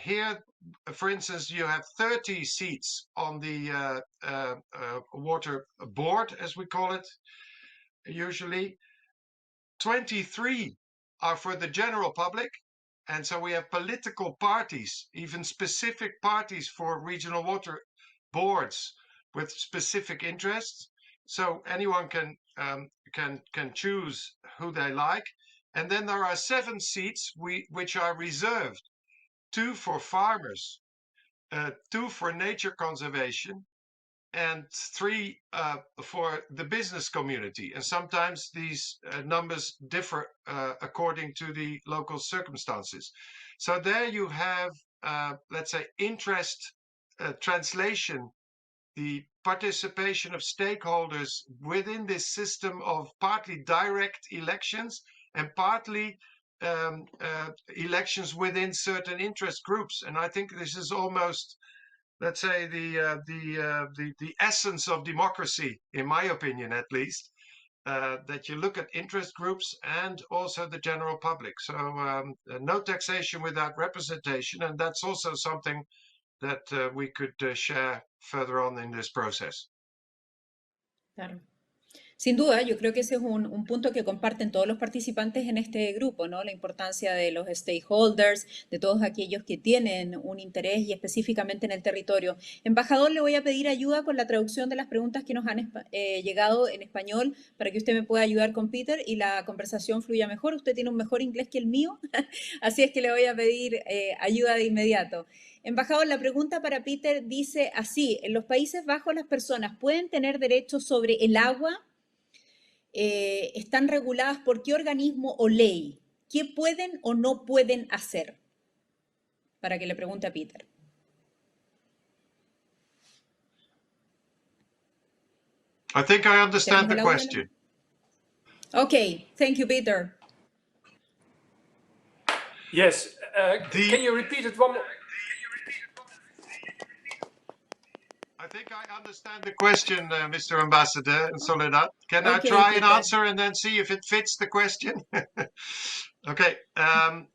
[SPEAKER 3] Here, for instance, you have 30 seats on the water board, as we call it, usually. 23 are for the general public. And so we have political parties, even specific parties for regional water boards with specific interests. So anyone can choose who they like. And then there are 7 seats which are reserved, 2 for farmers, 2 for nature conservation, and 3 for the business community. And sometimes these numbers differ according to the local circumstances. So there you have, let's say, interest translation, the participation of stakeholders within this system of partly direct elections and partly elections within certain interest groups. And I think this is almost, let's say, the essence of democracy, in my opinion, at least, that you look at interest groups and also the general public. So no taxation without representation, and that's also something that we could share further on in this process.
[SPEAKER 1] Claro. Sin duda, yo creo que ese es un punto que comparten todos los participantes en este grupo, ¿no? La importancia de los stakeholders, de todos aquellos que tienen un interés y específicamente en el territorio. Embajador, le voy a pedir ayuda con la traducción de las preguntas que nos han llegado en español para que usted me pueda ayudar con Peter y la conversación fluya mejor. Usted tiene un mejor inglés que el mío, así es que le voy a pedir ayuda de inmediato. Embajador, la pregunta para Peter dice así: ¿en los Países Bajos las personas pueden tener derechos sobre el agua? ¿Están reguladas por qué organismo o ley? ¿Qué pueden o no pueden hacer? Para que le pregunte a Peter.
[SPEAKER 3] I think I understand the question.
[SPEAKER 1] Okay, thank you, Peter.
[SPEAKER 2] Yes, can you repeat it one more?
[SPEAKER 3] I think I understand the question, Mr. Ambassador Soledad. Can I try and answer and then see if it fits the question? Okay.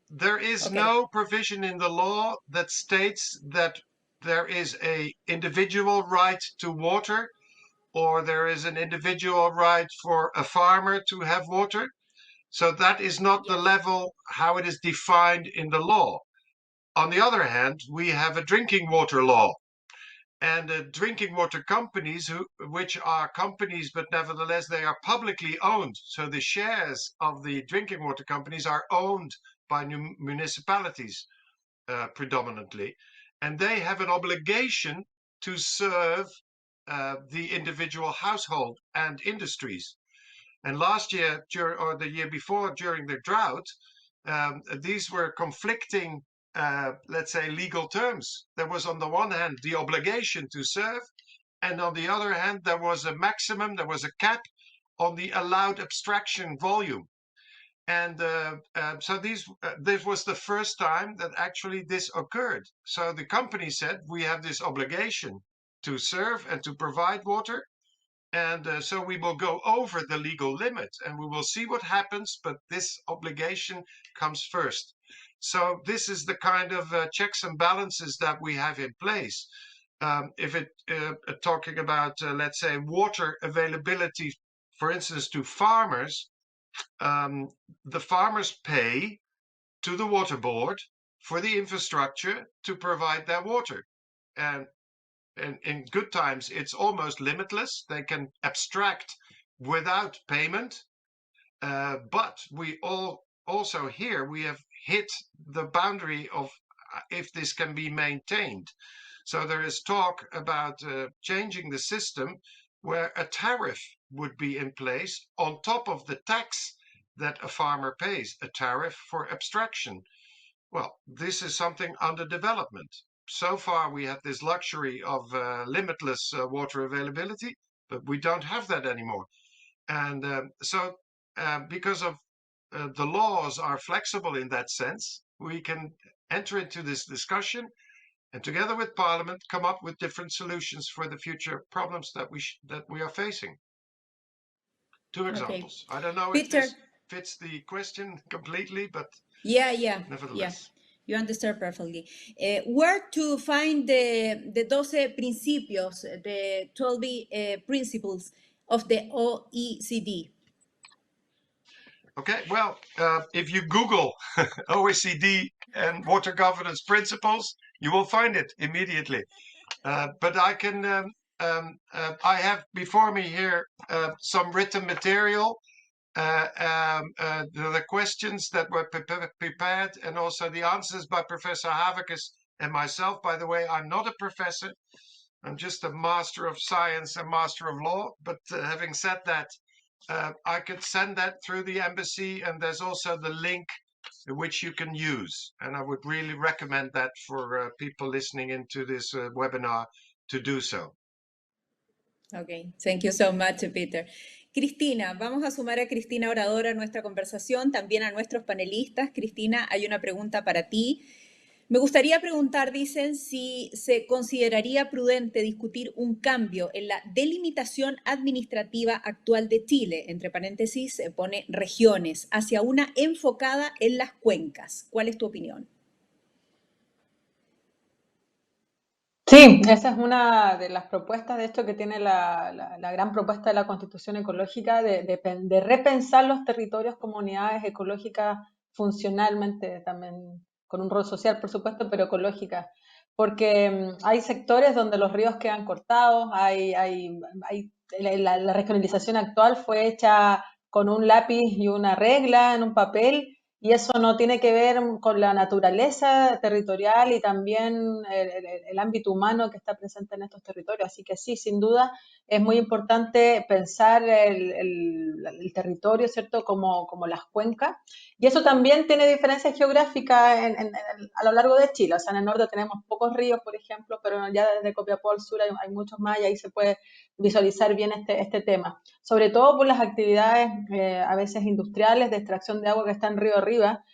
[SPEAKER 3] There is no provision in the law that states that there is an individual right to water, or there is an individual right for a farmer to have water. So that is not the level how it is defined in the law. On the other hand, we have a drinking water law. And drinking water companies, which are companies, but nevertheless they are publicly owned. So the shares of the drinking water companies are owned by municipalities predominantly. And they have an obligation to serve the individual household and industries. And last year, or the year before, during the drought, these were conflicting, let's say, legal terms. There was, on the one hand, the obligation to serve, and on the other hand, there was a maximum, there was a cap on the allowed abstraction volume. And so this was the first time that actually this occurred. So the company said, we have this obligation to serve and to provide water. And so we will go over the legal limit and we will see what happens, but this obligation comes first. So this is the kind of checks and balances that we have in place. If talking about, let's say, water availability, for instance, to farmers, the farmers pay to the water board for the infrastructure to provide their water. And in good times, it's almost limitless. They can abstract without payment. But we also here, we have hit the boundary of if this can be maintained. So there is talk about changing the system where a tariff would be in place on top of the tax that a farmer pays, a tariff for abstraction. Well, this is something under development. So far, we have this luxury of limitless water availability, but we don't have that anymore. And so because of the laws are flexible in that sense, we can enter into this discussion and together with Parliament come up with different solutions for the future problems that we are facing. Two examples. Okay. I don't know
[SPEAKER 1] Peter,
[SPEAKER 3] if this fits the question completely, but nevertheless.
[SPEAKER 1] You understand perfectly. Where to find the 12 principios, the 12 principles of the OECD?
[SPEAKER 3] Okay, well, if you Google OECD and water governance principles, you will find it immediately. But I can, I have before me here some written material, the questions that were prepared and also the answers by Professor Havikis and myself. By the way, I'm not a professor. I'm just a master of science and master of law. But having said that, I could send that through the embassy, and there's also the link which you can use. And I would really recommend that for people listening into this webinar to do so.
[SPEAKER 1] Okay, thank you so much, Peter. Cristina, vamos a sumar a Cristina Oradora a nuestra conversación, también a nuestros panelistas. Cristina, hay una pregunta para ti. Me gustaría preguntar, dicen, si se consideraría prudente discutir un cambio en la delimitación administrativa actual de Chile, entre paréntesis se pone regiones, hacia una enfocada en las cuencas. ¿Cuál es tu opinión?
[SPEAKER 5] Sí, esa es una de las propuestas, de hecho, que tiene la gran propuesta de la Constitución Ecológica de repensar los territorios, comunidades ecológicas funcionalmente, también con un rol social, por supuesto, pero ecológicas. Porque hay sectores donde los ríos quedan cortados, la regionalización actual fue hecha con un lápiz y una regla en un papel, y eso no tiene que ver con la naturaleza territorial y también el ámbito humano que está presente en estos territorios. Así que sí, sin duda, es muy importante pensar el territorio, ¿cierto?, como las cuencas. Y eso también tiene diferencias geográficas a lo largo de Chile. O sea, en el norte tenemos pocos ríos, por ejemplo, pero ya desde Copiapó al sur hay muchos más y ahí se puede visualizar bien este tema. Sobre todo por las actividades a veces industriales de extracción de agua que están río arriba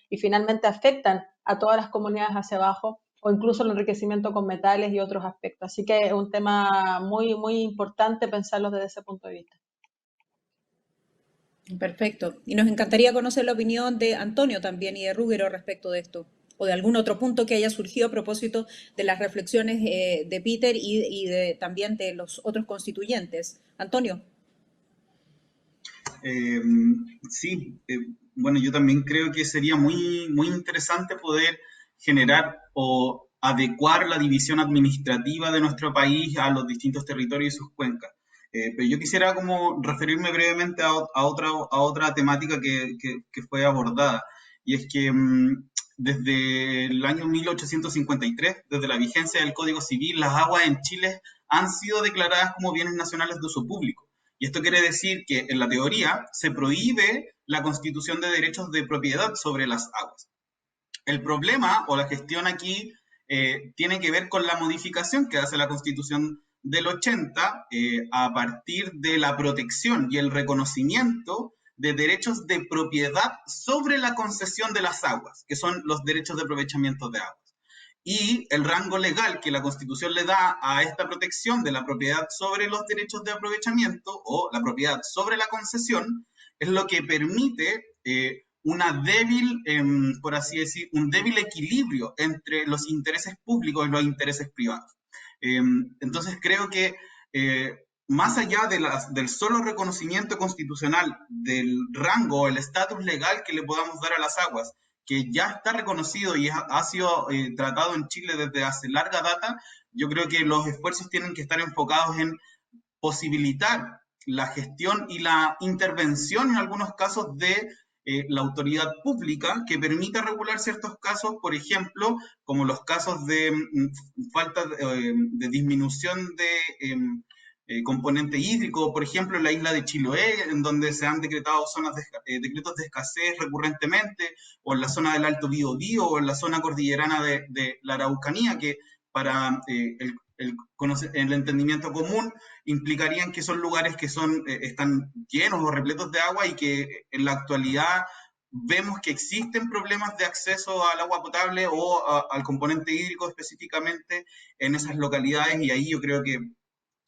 [SPEAKER 5] y finalmente afectan a todas las comunidades hacia abajo, o incluso el enriquecimiento con metales y otros aspectos. Así que es un tema muy, muy importante pensarlo desde ese punto de vista.
[SPEAKER 1] Perfecto. Y nos encantaría conocer la opinión de Antonio también y de Rúgero respecto de esto, o de algún otro punto que haya surgido a propósito de las reflexiones de Peter y también de los otros constituyentes. Antonio.
[SPEAKER 4] Sí, bueno, yo también creo que sería muy, muy interesante poder generar o adecuar la división administrativa de nuestro país a los distintos territorios y sus cuencas. Pero yo quisiera como referirme brevemente a otra temática que fue abordada, y es que desde el año 1853, desde la vigencia del Código Civil, las aguas en Chile han sido declaradas como bienes nacionales de uso público. Y esto quiere decir que en la teoría se prohíbe la constitución de derechos de propiedad sobre las aguas. El problema o la gestión aquí tiene que ver con la modificación que hace la Constitución del 80 a partir de la protección y el reconocimiento de derechos de propiedad sobre la concesión de las aguas, que son los derechos de aprovechamiento de aguas. Y el rango legal que la Constitución le da a esta protección de la propiedad sobre los derechos de aprovechamiento o la propiedad sobre la concesión es lo que permite una débil, por así decir, un débil equilibrio entre los intereses públicos y los intereses privados. Entonces creo que más allá del solo reconocimiento constitucional del rango o el estatus legal que le podamos dar a las aguas, que ya está reconocido y ha sido tratado en Chile desde hace larga data, yo creo que los esfuerzos tienen que estar enfocados en posibilitar la gestión y la intervención en algunos casos de la autoridad pública que permita regular ciertos casos, por ejemplo, como los casos de falta de disminución de componente hídrico, por ejemplo, en la isla de Chiloé, en donde se han decretado decretos de escasez recurrentemente, o en la zona del Alto Biobío, o en la zona cordillerana de la Araucanía, que para el entendimiento común implicarían que son lugares que están llenos o repletos de agua y que en la actualidad vemos que existen problemas de acceso al agua potable o al componente hídrico específicamente en esas localidades, y ahí yo creo que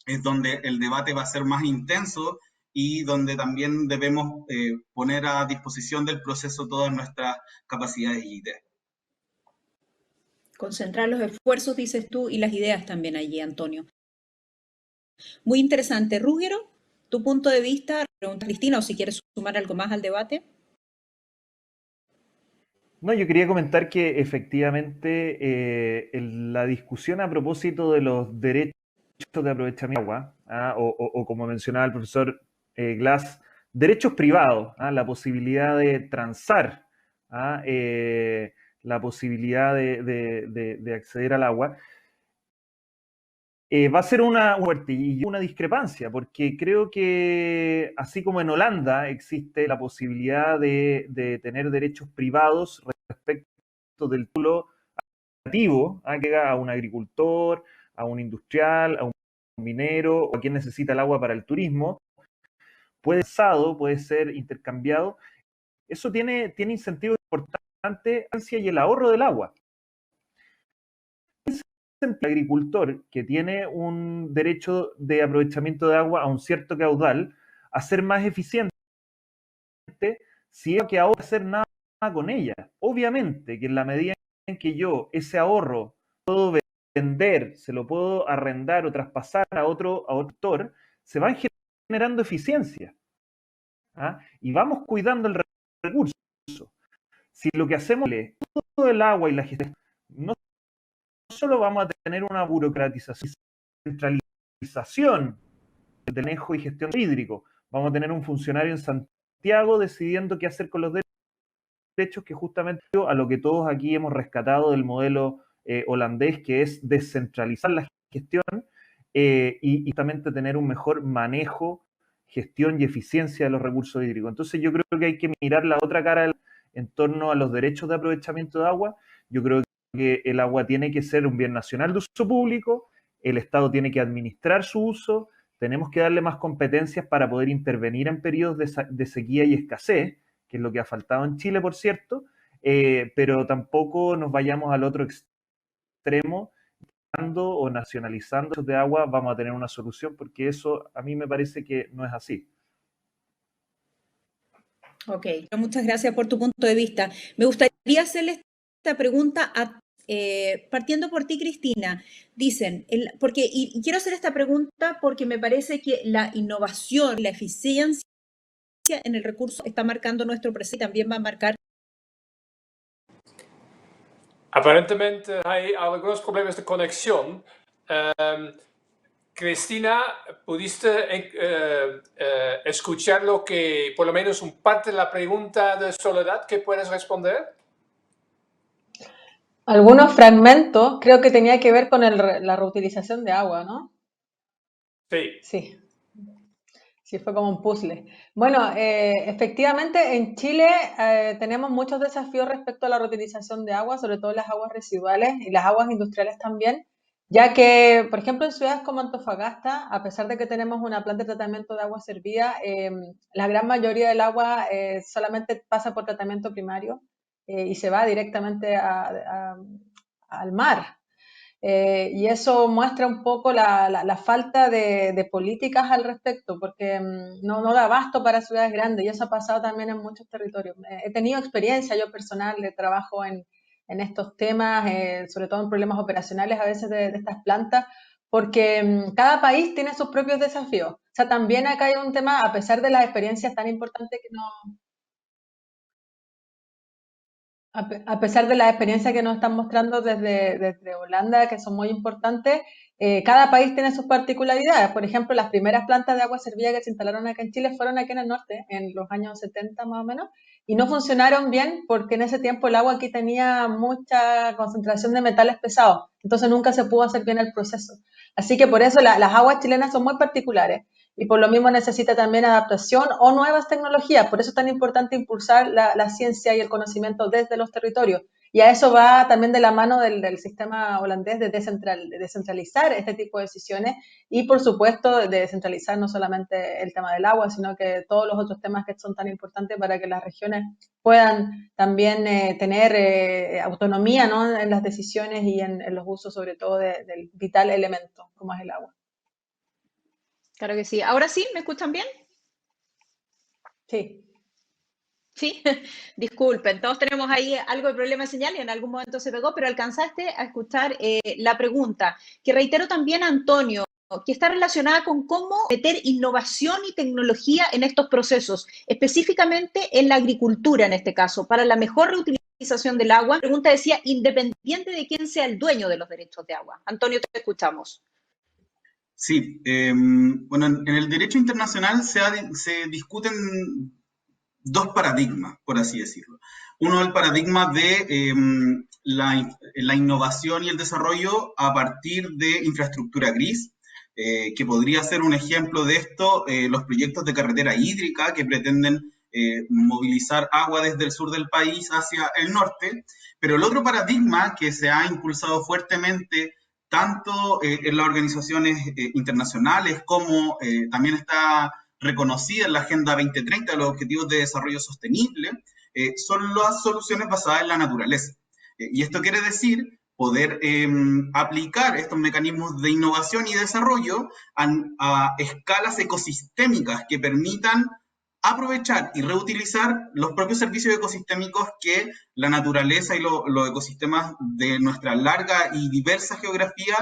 [SPEAKER 4] es donde el debate va a ser más intenso y donde también debemos poner a disposición del proceso todas nuestras capacidades y ideas.
[SPEAKER 1] Concentrar los esfuerzos, dices tú, y las ideas también allí, Antonio. Muy interesante. Rúgero, tu punto de vista, pregunta Cristina, o si quieres sumar algo más al debate.
[SPEAKER 6] No, yo quería comentar que efectivamente la discusión a propósito de los derechos de aprovechamiento de agua, o como mencionaba el profesor Glass, derechos privados, la posibilidad de transar, la posibilidad de acceder al agua, va a ser una discrepancia, porque creo que así como en Holanda existe la posibilidad de tener derechos privados respecto del título activo, que llega a un agricultor, a un industrial, a un minero, o a quien necesita el agua para el turismo, puede ser intercambiado. Eso tiene incentivos importantes y el ahorro del agua. El agricultor que tiene un derecho de aprovechamiento de agua a un cierto caudal, a ser más eficiente si es que ahorra hacer nada con ella. Obviamente que en la medida en que yo ese ahorro puedo vender, se lo puedo arrendar o traspasar a otro actor, se van generando eficiencia. Y vamos cuidando el recurso. Si lo que hacemos es todo el agua y la gestión, no solo vamos a tener una burocratización, centralización del manejo y gestión hídrico, vamos a tener un funcionario en Santiago decidiendo qué hacer con los derechos, que justamente a lo que todos aquí hemos rescatado del modelo holandés, que es descentralizar la gestión y justamente tener un mejor manejo, gestión y eficiencia de los recursos hídricos. Entonces yo creo que hay que mirar la otra cara en torno a los derechos de aprovechamiento de agua. Yo creo que el agua tiene que ser un bien nacional de uso público, el Estado tiene que administrar su uso, tenemos que darle más competencias para poder intervenir en periodos de sequía y escasez, que es lo que ha faltado en Chile, por cierto, pero tampoco nos vayamos al otro extremo, o nacionalizando de agua vamos a tener una solución, porque eso a mí me parece que no es así.
[SPEAKER 1] Ok, muchas gracias por tu punto de vista. Me gustaría hacerle esta pregunta partiendo por ti, Cristina. Dicen, y quiero hacer esta pregunta porque me parece que la innovación, la eficiencia en el recurso está marcando nuestro presente y también va a marcar
[SPEAKER 2] Aparentemente hay algunos problemas de conexión. Cristina, ¿pudiste escuchar lo que, por lo menos un parte de la pregunta de Soledad que puedes responder?
[SPEAKER 5] Algunos fragmentos creo que tenía que ver con la reutilización de agua, ¿no?
[SPEAKER 2] Sí.
[SPEAKER 5] Sí. Sí, fue como un puzzle. Bueno, efectivamente en Chile tenemos muchos desafíos respecto a la reutilización de agua, sobre todo las aguas residuales y las aguas industriales también, ya que, por ejemplo, en ciudades como Antofagasta, a pesar de que tenemos una planta de tratamiento de agua servida, la gran mayoría del agua solamente pasa por tratamiento primario y se va directamente al mar. Y eso muestra un poco la falta de políticas al respecto, porque no da abasto para ciudades grandes y eso ha pasado también en muchos territorios. He tenido experiencia yo personal de trabajo en estos temas, sobre todo en problemas operacionales a veces de estas plantas, porque cada país tiene sus propios desafíos. O sea, también acá hay un tema, a pesar de las experiencias tan importantes que a pesar de las experiencias que nos están mostrando desde Holanda, que son muy importantes, cada país tiene sus particularidades. Por ejemplo, las primeras plantas de agua servida que se instalaron acá en Chile fueron aquí en el norte, en los años 70 más o menos, y no funcionaron bien porque en ese tiempo el agua aquí tenía mucha concentración de metales pesados, entonces nunca se pudo hacer bien el proceso. Así que por eso las aguas chilenas son muy particulares y por lo mismo necesita también adaptación o nuevas tecnologías. Por eso es tan importante impulsar la ciencia y el conocimiento desde los territorios. Y a eso va también de la mano del sistema holandés de descentralizar este tipo de decisiones y, por supuesto, de descentralizar no solamente el tema del agua, sino que todos los otros temas que son tan importantes para que las regiones puedan también tener autonomía, ¿no?, en las decisiones y en los usos, sobre todo, del vital elemento, como es el agua.
[SPEAKER 1] Claro que sí. Ahora sí, ¿me escuchan bien?
[SPEAKER 5] Sí.
[SPEAKER 1] Sí, disculpen, todos tenemos ahí algo de problema de señal y en algún momento se pegó, pero alcanzaste a escuchar la pregunta, que reitero también a Antonio, que está relacionada con cómo meter innovación y tecnología en estos procesos, específicamente en la agricultura en este caso, para la mejor reutilización del agua. La pregunta decía, independiente de quién sea el dueño de los derechos de agua. Antonio, te escuchamos.
[SPEAKER 4] Sí, bueno, en el derecho internacional se discuten dos paradigmas, por así decirlo. Uno, el paradigma de la innovación y el desarrollo a partir de infraestructura gris, que podría ser un ejemplo de esto, los proyectos de carretera hídrica que pretenden movilizar agua desde el sur del país hacia el norte. Pero el otro paradigma que se ha impulsado fuertemente tanto en las organizaciones internacionales como también está reconocida en la Agenda 2030 de los Objetivos de Desarrollo Sostenible, son las soluciones basadas en la naturaleza. Y esto quiere decir poder aplicar estos mecanismos de innovación y desarrollo a escalas ecosistémicas que permitan aprovechar y reutilizar los propios servicios ecosistémicos que la naturaleza y los ecosistemas de nuestra larga y diversa geografía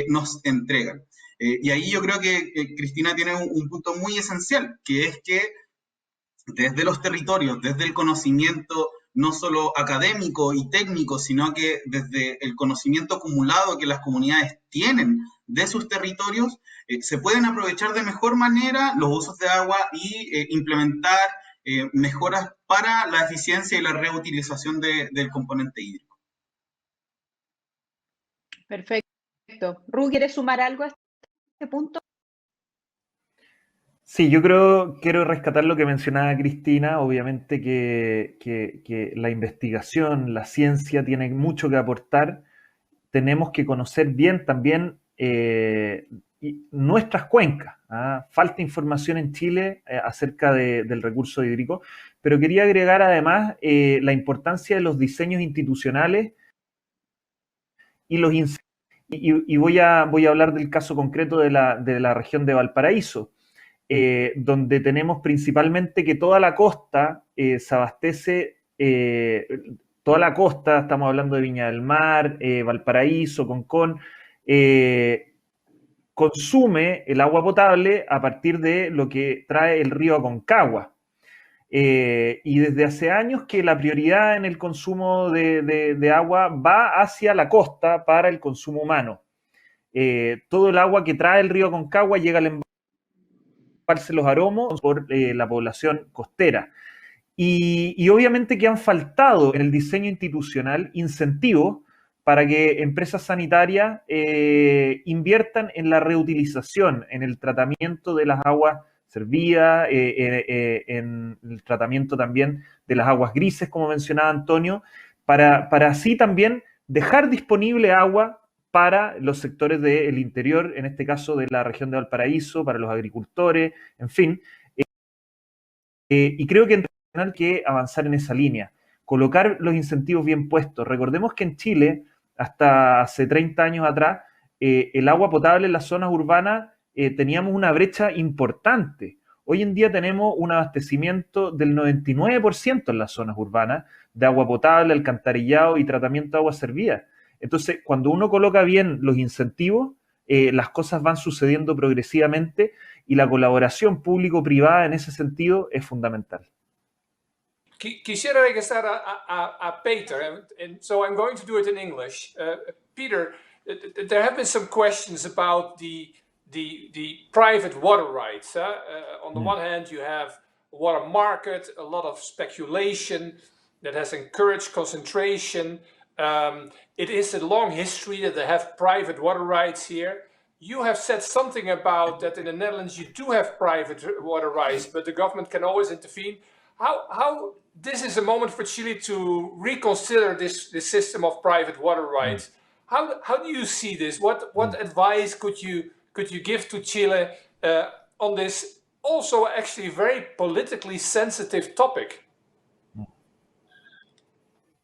[SPEAKER 4] nos entregan. Y ahí yo creo que Cristina tiene un punto muy esencial, que es que desde los territorios, desde el conocimiento no solo académico y técnico, sino que desde el conocimiento acumulado que las comunidades tienen de sus territorios, se pueden aprovechar de mejor manera los usos de agua y implementar mejoras para la eficiencia y la reutilización del componente hídrico.
[SPEAKER 1] Perfecto. Ru, ¿quieres sumar algo a este punto?
[SPEAKER 6] Sí, yo quiero rescatar lo que mencionaba Cristina. Obviamente que la investigación, la ciencia tiene mucho que aportar. Tenemos que conocer bien también nuestras cuencas. Falta información en Chile acerca del recurso hídrico, pero quería agregar además la importancia de los diseños institucionales y los y voy a hablar del caso concreto de la región de Valparaíso. Donde tenemos principalmente que toda la costa se abastece, toda la costa, estamos hablando de Viña del Mar, Valparaíso, Concón, consume el agua potable a partir de lo que trae el río Aconcagua. Y desde hace años que la prioridad en el consumo de agua va hacia la costa para el consumo humano. Todo el agua que trae el río Aconcagua llega al embalse Los Aromos por la población costera. Y obviamente que han faltado en el diseño institucional incentivos para que empresas sanitarias inviertan en la reutilización, en el tratamiento de las aguas servidas, en el tratamiento también de las aguas grises, como mencionaba Antonio, para así también dejar disponible agua para los sectores del interior, en este caso de la región de Valparaíso, para los agricultores, en fin. Y creo que hay que avanzar en esa línea, colocar los incentivos bien puestos. Recordemos que en Chile, hasta hace 30 años atrás, el agua potable en las zonas urbanas teníamos una brecha importante. Hoy en día tenemos un abastecimiento del 99% en las zonas urbanas de agua potable, alcantarillado y tratamiento de agua servida. Entonces, cuando uno coloca bien los incentivos, las cosas van sucediendo progresivamente y la colaboración público-privada en ese sentido es fundamental.
[SPEAKER 2] Quisiera regresar a Peter, and so I'm going to do it in English. Peter, there have been some questions about the private water rights. On the one hand, you have a water market, a lot of speculation that has encouraged concentration. It is a long history that they have private water rights here. You have said something about that in the Netherlands you do have private water rights, but the government can always intervene. How this is a moment for Chile to reconsider this system of private water rights. How do you see this? What advice could you give to Chile on this also actually very politically sensitive topic?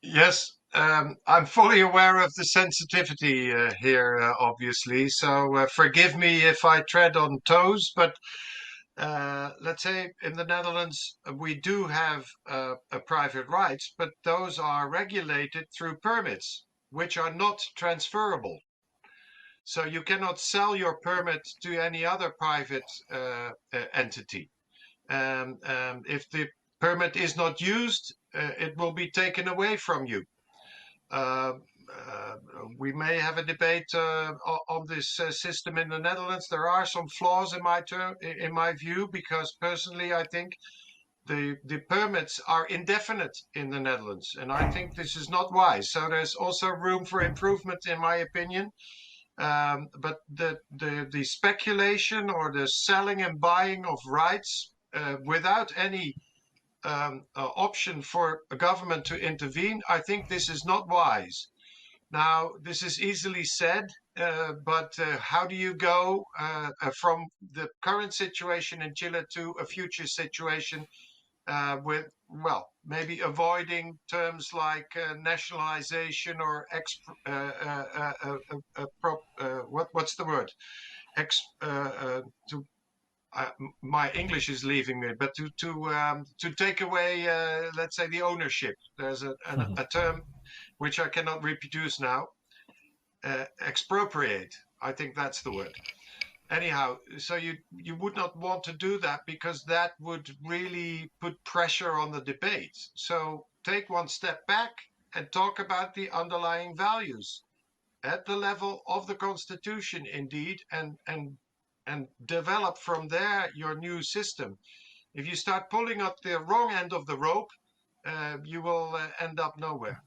[SPEAKER 3] Yes, I'm fully aware of the sensitivity here, obviously. So forgive me if I tread on toes, but let's say in the Netherlands, we do have a private rights, but those are regulated through permits, which are not transferable. So you cannot sell your permit to any other private entity. If the permit is not used, it will be taken away from you. We may have a debate on this system in the Netherlands. There are some flaws in my view, because personally I think the permits are indefinite in the Netherlands, and I think this is not wise. So there's also room for improvement, in my opinion. But the speculation or the selling and buying of rights without any option for a government to intervene, I think this is not wise. Now, this is easily said, but how do you go from the current situation in Chile to a future situation with, well, maybe avoiding terms like nationalization or what's the word? My English is leaving me, but to take away, let's say, the ownership. There's a term which I cannot reproduce now. Expropriate. I think that's the word. Anyhow, so you would not want to do that, because that would really put pressure on the debate. So take one step back and talk about the underlying values at the level of the Constitution, indeed, and develop from there your new system. If you start pulling up the wrong end of the rope, you will end up nowhere.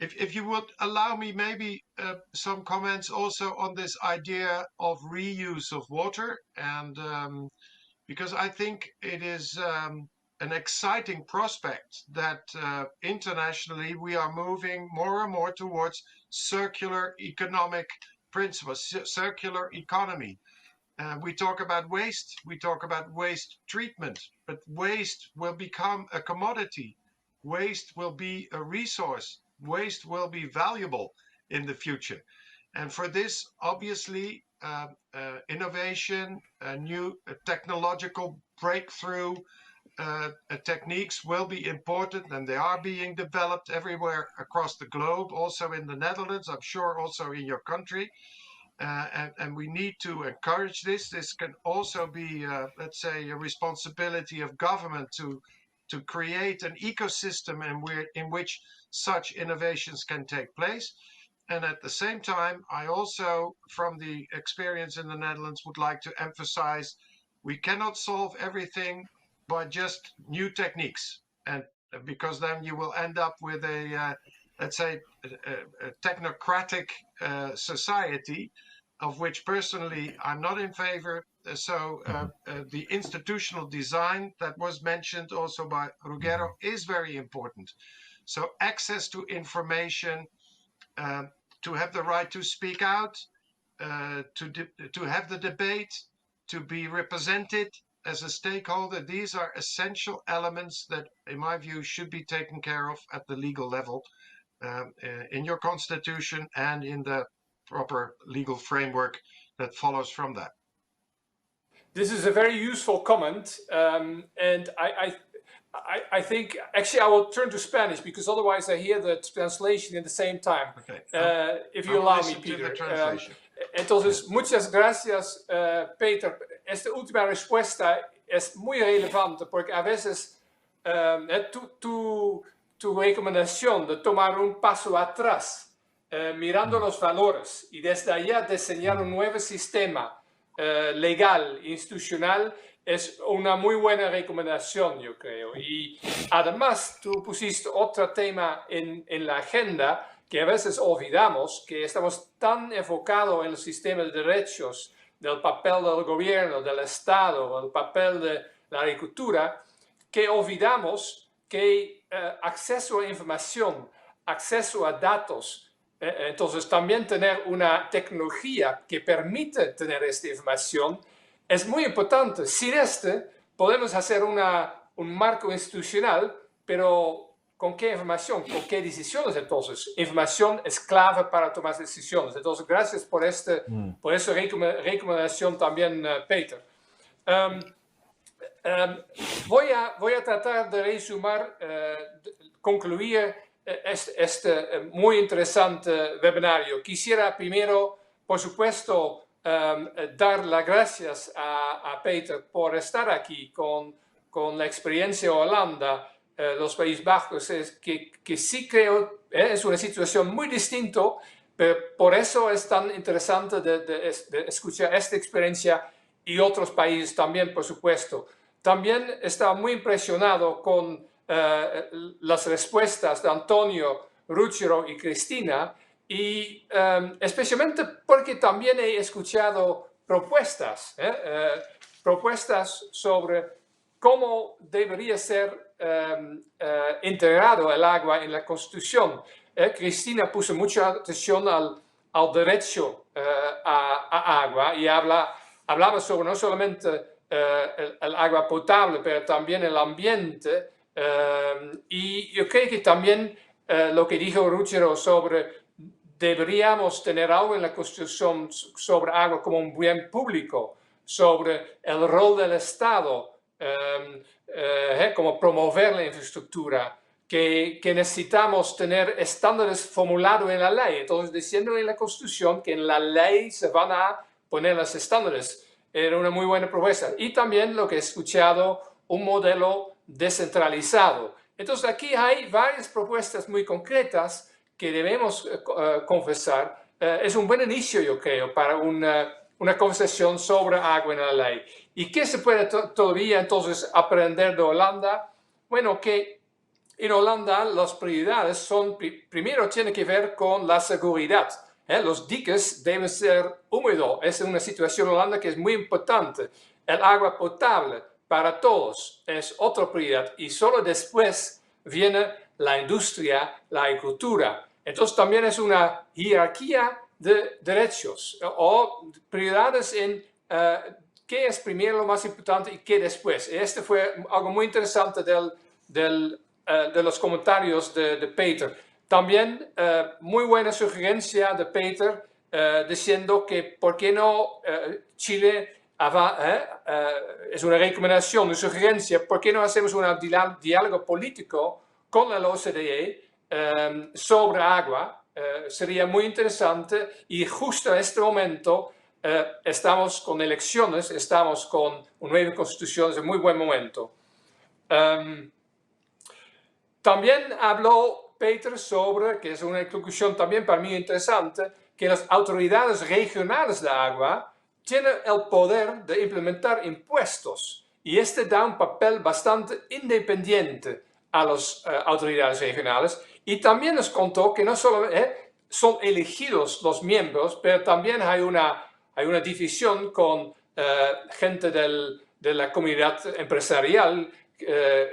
[SPEAKER 3] If you would allow me maybe some comments also on this idea of reuse of water, and because I think it is an exciting prospect that internationally we are moving more and more towards circular economic principles, circular economy. We talk about waste, we talk about waste treatment, but waste will become a commodity. Waste will be a resource. Waste will be valuable in the future. And for this, obviously, innovation, new technological breakthrough techniques will be important, and they are being developed everywhere across the globe, also in the Netherlands, I'm sure also in your country. and we need to encourage this. This can also be, let's say, a responsibility of government to create an ecosystem in which such innovations can take place. And at the same time, I also, from the experience in the Netherlands, would like to emphasize we cannot solve everything by just new techniques, and because then you will end up with a let's say a technocratic society, of which personally I'm not in favor. The institutional design that was mentioned also by Ruggero is very important. So access to information, to have the right to speak out, to have the debate, to be represented as a stakeholder. These are essential elements that, in my view, should be taken care of at the legal level, in your constitution and in the proper legal framework that follows from that.
[SPEAKER 2] This is a very useful comment, and I think, actually, I will turn to Spanish because otherwise I hear the translation at the same time.
[SPEAKER 3] Okay.
[SPEAKER 2] If you allow me, Peter. Entonces, muchas gracias, Peter. Esta última respuesta es muy relevante porque a veces tu recomendación de tomar un paso atrás, mirando los valores y desde allá diseñar un nuevo sistema legal, institucional, es una muy buena recomendación, yo creo. Y además, tú pusiste otro tema en la agenda que a veces olvidamos, que estamos tan enfocados en el sistema de derechos, del papel del gobierno, del Estado, el papel de la agricultura, que olvidamos que acceso a información, acceso a datos, entonces también tener una tecnología que permite tener esta información es muy importante. Sin podemos hacer un marco institucional, pero ¿con qué información? ¿Con qué decisiones entonces? Información es clave para tomar decisiones. Entonces, gracias por esa recomendación también, Peter. Voy a tratar de resumir, concluir este muy interesante webinario. Quisiera primero, por supuesto, dar las gracias a Peter por estar aquí con la experiencia de Holanda, los Países Bajos, que sí creo es una situación muy distinta, pero por eso es tan interesante de escuchar esta experiencia y otros países también, por supuesto. También estaba muy impresionado con las respuestas de Antonio, Ruggero y Cristina, y especialmente porque también he escuchado propuestas sobre cómo debería ser integrado el agua en la Constitución. Cristina puso mucha atención al derecho a agua y hablaba sobre no solamente el agua potable, pero también el ambiente. Y yo creo que también lo que dijo Ruggero sobre deberíamos tener algo en la Constitución sobre agua como un bien público, sobre el rol del Estado, como promover la infraestructura, que necesitamos tener estándares formulados en la ley. Entonces, diciendo en la Constitución que en la ley se van a poner los estándares, era una muy buena propuesta. Y también lo que he escuchado, un modelo descentralizado. Entonces, aquí hay varias propuestas muy concretas que debemos confesar. Es un buen inicio, yo creo, para una conversación sobre agua en la ley. ¿Y qué se puede todavía entonces aprender de Holanda? Bueno, que en Holanda las prioridades son, primero tiene que ver con la seguridad. Los diques deben ser húmedos. Es una situación en Holanda que es muy importante. El agua potable para todos es otra prioridad. Y solo después viene la industria, la agricultura. Entonces también es una jerarquía de derechos o prioridades en qué es primero lo más importante y qué después. Este fue algo muy interesante de los comentarios de Peter. También muy buena sugerencia de Peter diciendo que por qué no Chile es una recomendación, una sugerencia, por qué no hacemos un diálogo político con la OCDE sobre agua sería muy interesante, y justo en este momento estamos con elecciones, estamos con una nueva constitución, es un muy buen momento. También habló Peter sobre, que es una conclusión también para mí interesante, que las autoridades regionales de agua tienen el poder de implementar impuestos, y este da un papel bastante independiente a las autoridades regionales, y también nos contó que no solo son elegidos los miembros, pero también hay una división con gente de la comunidad empresarial,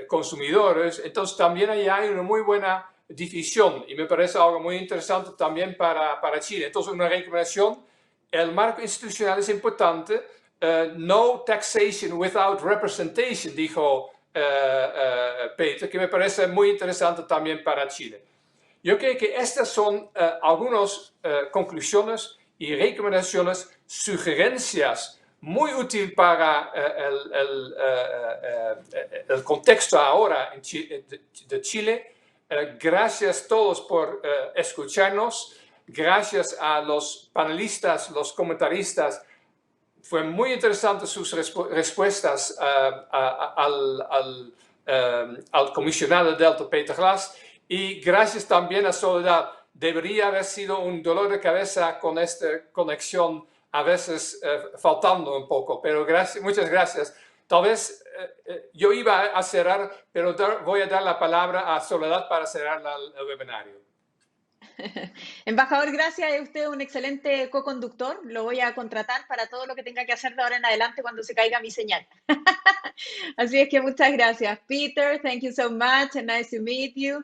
[SPEAKER 2] consumidores. Entonces también ahí hay una muy buena división, y me parece algo muy interesante también para Chile. Entonces, una recomendación: el marco institucional es importante. No taxation without representation, dijo Peter, que me parece muy interesante también para Chile. Yo creo que estas son algunas conclusiones y recomendaciones, sugerencias muy útiles para el contexto ahora de Chile. Gracias a todos por escucharnos. Gracias a los panelistas, los comentaristas. Fue muy interesante sus respuestas al comisionado Delta, Peter Glas. Y gracias también a Soledad. Debería haber sido un dolor de cabeza con esta conexión, a veces faltando un poco, pero muchas gracias. Tal vez yo iba a cerrar, pero voy a dar la palabra a Soledad para cerrar el webinario.
[SPEAKER 1] Embajador, gracias. Es usted un excelente co-conductor. Lo voy a contratar para todo lo que tenga que hacer de ahora en adelante cuando se caiga mi señal. Así es que muchas gracias. Peter, thank you so much and nice to meet you.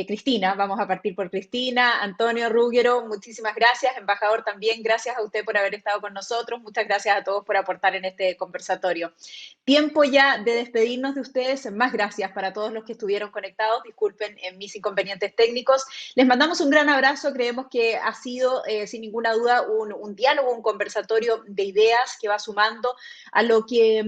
[SPEAKER 1] Cristina, vamos a partir por Cristina. Antonio Ruggiero, muchísimas gracias. Embajador, también gracias a usted por haber estado con nosotros. Muchas gracias a todos por aportar en este conversatorio. Tiempo ya de despedirnos de ustedes. Más gracias para todos los que estuvieron conectados. Disculpen mis inconvenientes técnicos. Les mandamos un gran abrazo. Creemos que ha sido, sin ninguna duda, un diálogo, un conversatorio de ideas que va sumando a lo que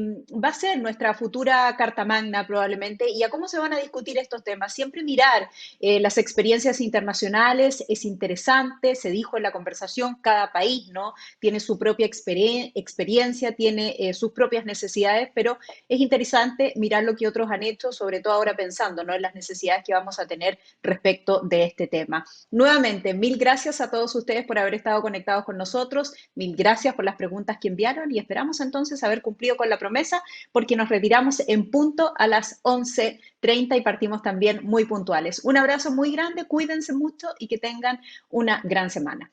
[SPEAKER 1] va a ser nuestra futura Carta Magna probablemente, y a cómo se van a discutir estos temas. Siempre mirar las experiencias internacionales es interesante. Se dijo en la conversación, cada país, ¿no?, tiene su propia experiencia, tiene sus propias necesidades, pero es interesante mirar lo que otros han hecho, sobre todo ahora pensando, ¿no?, en las necesidades que vamos a tener respecto de este tema. Nuevamente, mil gracias a todos ustedes por haber estado conectados con nosotros, mil gracias por las preguntas que enviaron, y esperamos entonces haber cumplido con la promesa, porque nos retiramos en punto a las 11:30 y partimos también muy puntuales. Un abrazo muy grande, cuídense mucho y que tengan una gran semana.